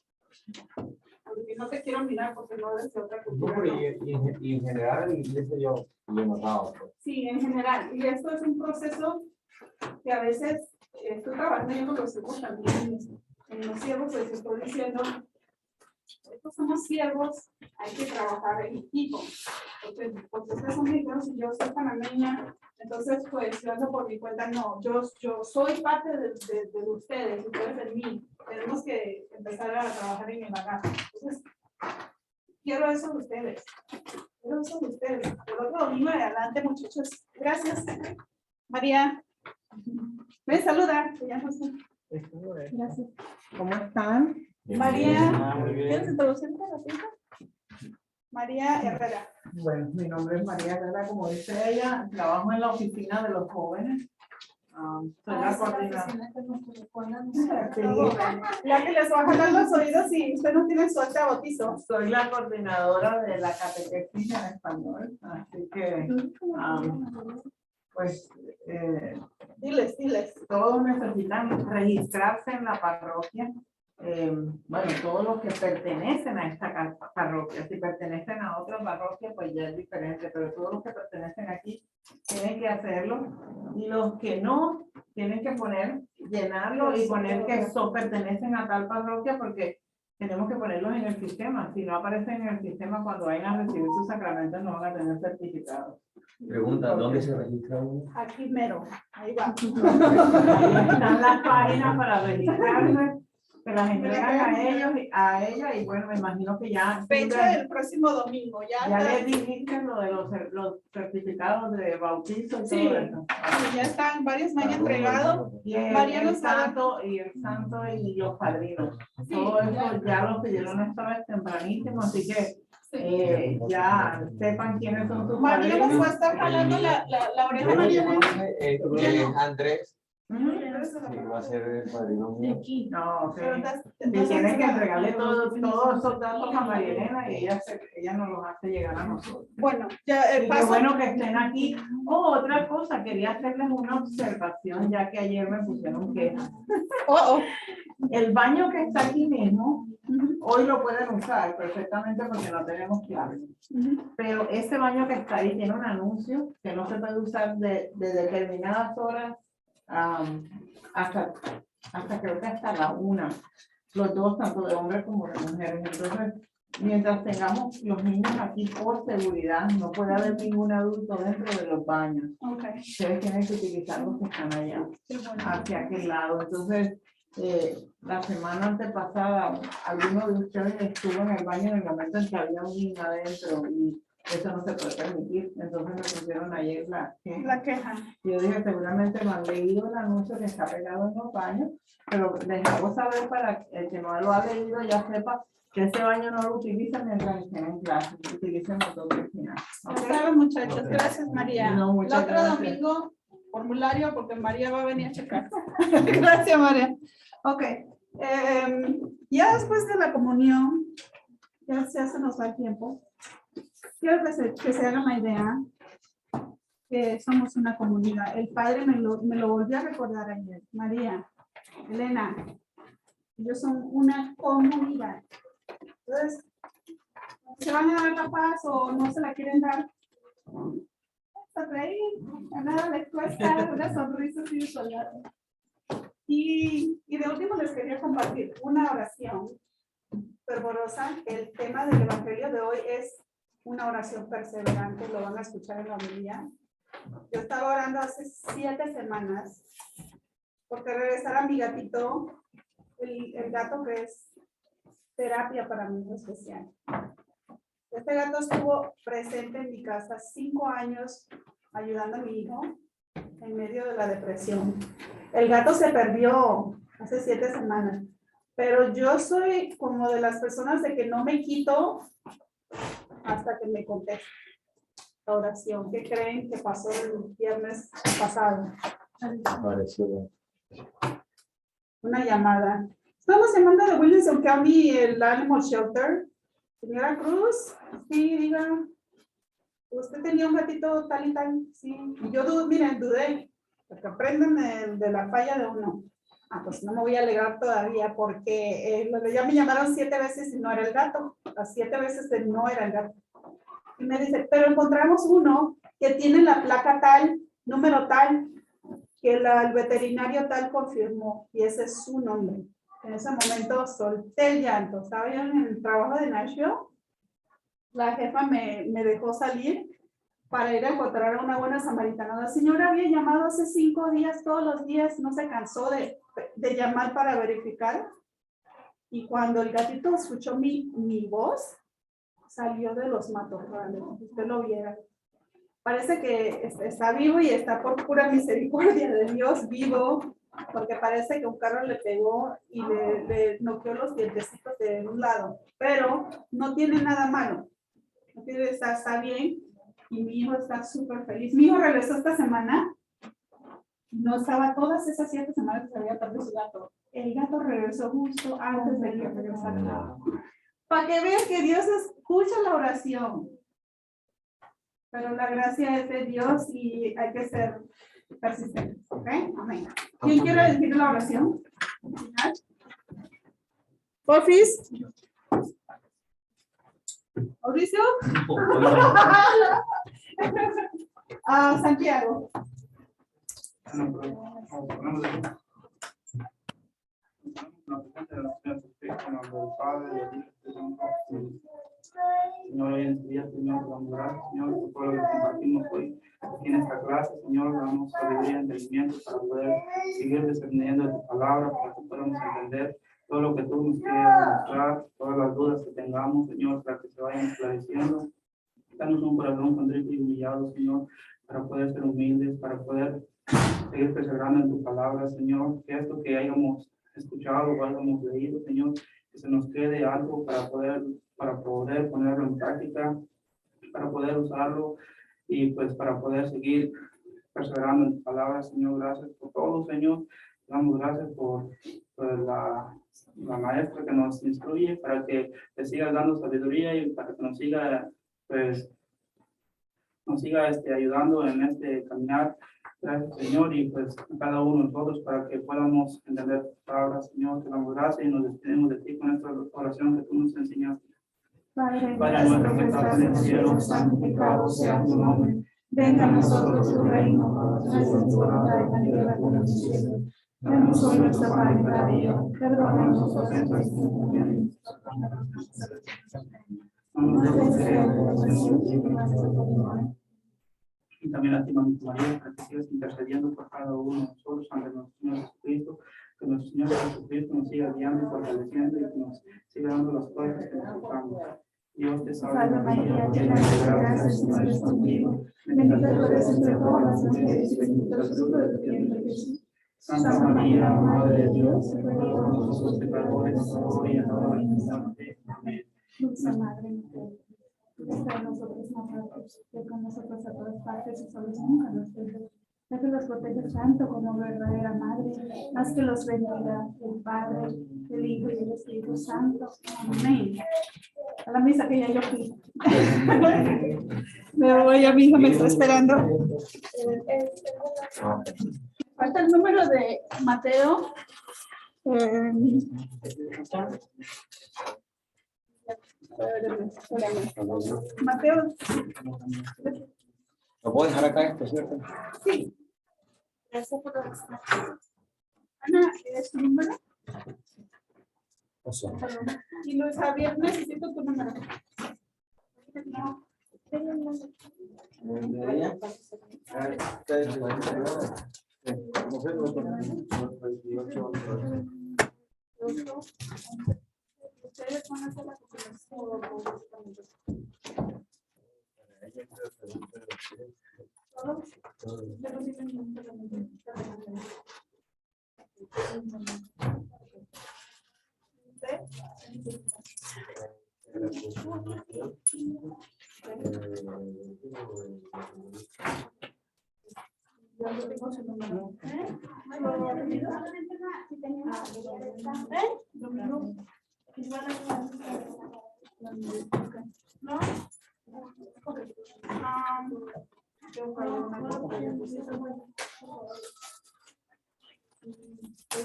Porque no te quiero mirar porque no eres de otra cultura. No, y en general en la iglesia yo lo he notado. Pues. Sí, en general. Y esto es un proceso que a veces estoy trabajando yo con los hijos también. En los siervos les estoy diciendo, estos somos siervos, hay que trabajar en equipo. Porque ustedes son mexicanos y yo soy panameña, entonces pues yo ando por mi cuenta, no, yo soy parte de ustedes, ustedes de mí. Tenemos que empezar a trabajar en el bagaje. Entonces, quiero eso de ustedes. Quiero eso de ustedes. El otro domingo de adelante, muchachos. Gracias. María. Me saluda. Gracias. ¿Cómo están? María, Muy bien. ¿quieres introducirte a la cita? María Herrera. Bueno, mi nombre es María Herrera, como dice ella, trabajo en la oficina de los jóvenes. Soy la coordinadora. La que les va a jalar los oídos si usted no tiene suerte a bautizo. Soy la coordinadora de la catequesis en español, así que, pues, Diles. todos necesitan registrarse en la parroquia. Bueno, todos los que pertenecen a esta parroquia, si pertenecen a otra parroquia, pues ya es diferente, pero todos los que pertenecen aquí tienen que hacerlo, y los que no, tienen que llenarlo y poner que pertenecen a tal parroquia, porque tenemos que ponerlos en el sistema. Si no aparecen en el sistema cuando vayan a recibir sus sacramentos, no van a tener certificados. Pregunta, ¿dónde se registra uno? Aquí mero. Ahí va. Ahí están las páginas para registrarse, se las entregan a ella, y bueno, me imagino que ya Fecha del próximo domingo. ya les dijiste lo de los certificados de bautizo y Sí. todo eso. Ya están, varios me han entregado. Y María el nos ha- santo y los padrinos. Todo eso ya lo pidieron esta vez tempranísimo, así que ya sepan quiénes son sus María nos va a padrinos. estar jalando la oreja, María. Andrés Sí, va a ser el padrino mío. No, Pero sí. das- Y das- tienes que entregarle todos esos datos a María Elena y ella nos los hace llegar a nosotros. Bueno, ya Y qué paso. bueno que estén aquí. Oh, otra cosa, quería hacerles una observación, ya que ayer me pusieron queja. Oh, oh. El baño que está aquí mismo, Ujú, hoy lo pueden usar perfectamente porque no tenemos clave. ujú. Pero ese baño que está ahí tiene un anuncio que no se puede usar de determinadas horas hasta creo que hasta la 1. Los dos, tanto de hombres como de mujeres. Entonces, mientras tengamos los niños aquí por seguridad, no puede haber ningún adulto dentro de los baños. Ok, Ustedes tienen que utilizar los que están allá, qué bueno. hacia aquel lado. Entonces, la semana antepasada, alguno de ustedes estuvo en el baño en el momento en que había un niño adentro y eso no se puede permitir. Entonces me pusieron ayer la queja. La queja. Yo dije, seguramente no han leído el anuncio que está pegado en los baños, pero les hago saber para que el que no lo ha leído ya sepa que ese baño no lo utilizan mientras estén en clase, utilicen los dos al final. Ya ¿Ok? saben, muchachos. Gracias, María. No, El muchas otro gracias. domingo, formulario, porque María va a venir a checar. Gracias, María. Ok. Ya después de la comunión, ya se nos va el tiempo. Quiero que se hagan la idea que somos una comunidad. El padre me lo volvió a recordar ayer. María, Elena, ellos son una comunidad. Entonces, ¿se van a dar la paz o no se la quieren dar? A reír, a nada les cuesta, una sonrisa así de soldado. Y de último les quería compartir una oración fervorosa. El tema del evangelio de hoy es una oración perseverante, lo van a escuchar en la homilía. Yo estaba orando hace 7 semanas porque regresara mi gatito, el gato que es terapia para mí muy especial. Este gato estuvo presente en mi casa 5 años ayudando a mi hijo en medio de la depresión. El gato se perdió hace 7 semanas, pero yo soy como de las personas de que no me quito hasta que me conteste la oración. ¿Qué creen que pasó el viernes pasado? Pareció. Una llamada. Estamos llamando de Williamson County, el Animal Shelter. Señora Cruz, sí, diga. Usted tenía un gatito tal y tal, sí. Y yo miren, dudé, porque aprendan de la falla de uno. Ah, pues no me voy a alegar todavía, porque ya me llamaron 7 veces y no era el gato. Las 7 veces no era el gato. Y me dice, pero encontramos uno que tiene la placa tal, número tal, que el veterinario tal confirmó, y ese es su nombre. En ese momento solté el llanto. Estaba yo en el trabajo de Nashville. La jefa me dejó salir para ir a encontrar a una buena samaritana. La señora había llamado hace 5 días, todos los días, no se cansó de llamar para verificar. Y cuando el gatito escuchó mi voz, salió de los matorrales. Usted lo viera. Parece que está vivo y está por pura misericordia de Dios vivo, porque parece que un carro le pegó y le noqueó los dientecitos de un lado, pero no tiene nada malo. No tiene, está bien y mi hijo está súper feliz. Mi hijo regresó esta semana, no estaba todas esas 7 semanas que se había perdido su gato. El gato regresó justo antes de que regresara. Para que vean que Dios escucha la oración. Pero la gracia es de Dios y hay que ser persistentes. ¿Ok? Amén. ¿Quién quiere decir la oración? Porfis. Mauricio. Santiago. Señor, hoy en este día, Señor, vamos a orar, Señor, por todo lo que compartimos hoy aquí en esta clase, Señor, damos sabiduría y entendimiento para poder seguir descendiendo de tu palabra, para que podamos entender todo lo que tú nos quieres mostrar, todas las dudas que tengamos, Señor, para que se vayan esclareciendo. Danos un corazón contrito y humillado, Señor, para poder ser humildes, para poder seguir perseverando en tu palabra, Señor, que esto que hayamos escuchado o hayamos leído, Señor, que se nos quede algo para poder ponerlo en práctica, para poder usarlo y pues para poder seguir perseverando en tu palabra, Señor. Gracias por todo, Señor. Damos gracias por la maestra que nos instruye, para que te siga dando sabiduría y para que nos siga, pues, ayudando en este caminar. Gracias, Señor, y pues a cada uno de nosotros para que podamos entender tu palabra, Señor. Te damos gracias y nos despedimos de ti con esta oración que tú nos enseñaste. Padre Padre nuestro que estás en el cielo, santificado sea tu nombre. venga a nosotros tu reino, hágase tu voluntad en la tierra como en el cielo. Danos hoy nuestra pan cada día, perdona nuestras ofensas. Y también a ti, Mamá María, para que sigas intercediendo por cada uno de nosotros ante nuestro Señor Jesucristo, que nuestro Señor Jesucristo nos siga guiando y fortaleciendo y que nos siga dando las fuerzas que necesitamos. Dios te salve María, llena de gracia, el Señor es contigo. Bendita tú eres entre todas las mujeres y bendito es el fruto de tu vientre, Jesús. Santa María, Madre de Dios, ruega por nosotros pecadores, ahora y en la hora de nuestra muerte. Amén. Dulce Madre, está en nosotros nosotros, que con nosotros a todas partes y solos nunca nos dejes. Ya que los proteges tanto como verdadera Madre, haz que los bendiga el Padre, el Hijo y el Espíritu Santo. Amén. A la misa que ya yo fui. Me voy, a mi hija me está esperando. Falta el número de Mateo. Mateo. ¿Lo puedo dejar acá esto, cierto? Sí. Gracias por la. Ana, ¿es tu número? Eso. Y Luis Javier, necesito tu número. No. Ustedes van a hacer la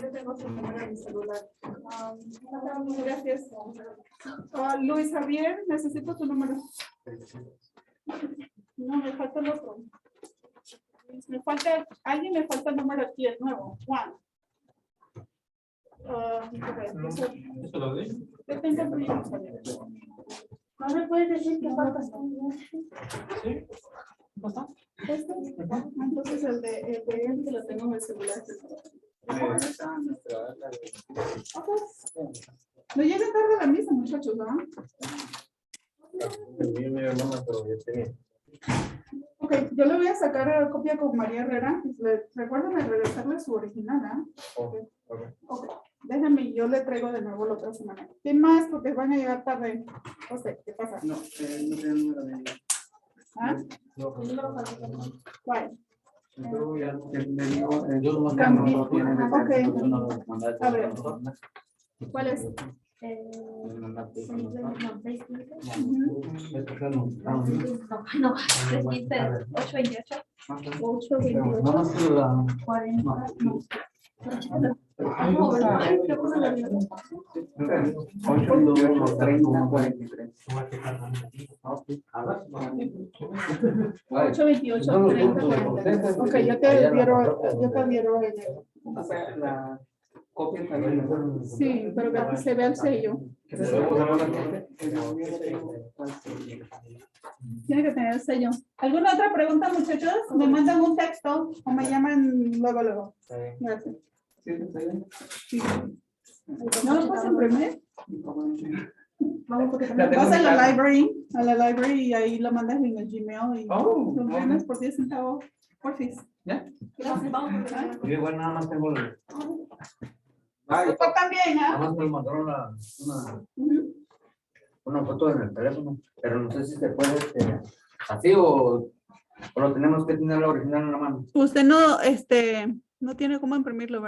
Yo tengo su número en mi celular. Gracias. Luis Javier, necesito tu número. No, me falta el otro. Me falta, alguien me falta el número aquí, el nuevo, Juan. ¿Eso lo ves? Yo tengo el tuyo, Luis Javier. ¿No me puedes decir qué falta? Sí. ¿Pasa? Entonces el de él que lo tengo en el celular. No llega tarde a la misa, muchachos, ¿no? Ok, yo le voy a sacar la copia con María Herrera. Recuerden regresarle su original, ¿ah? Ok, déjenme, yo le traigo de nuevo la otra semana. ¿Quién más? Porque van a llegar tarde. O sea, ¿qué pasa? No, no tengo el número de ella. ¿Ah? ¿Cuál? A ver, ¿cuál es? No, 828. 828, 30. Ok, yo te adhiero La copia también. Sí, pero que se vea el sello. Tiene que tener el sello. ¿Alguna otra pregunta, muchachos? Me mandan un texto o me llaman luego. Gracias. Sí. ¿No lo puedes imprimir? Vamos, porque vas a la library y ahí lo mandas en el Gmail y lo imprimes por 10 centavos. Porfis. ¿Ya? Gracias, vamos. Yo igual nada más tengo el... Usted también, ¿ah? Nada más me mandaron una foto en el teléfono, pero no sé si se puede así o O lo tenemos que tener el original en la mano. Usted no, no tiene cómo imprimirlo, ¿verdad?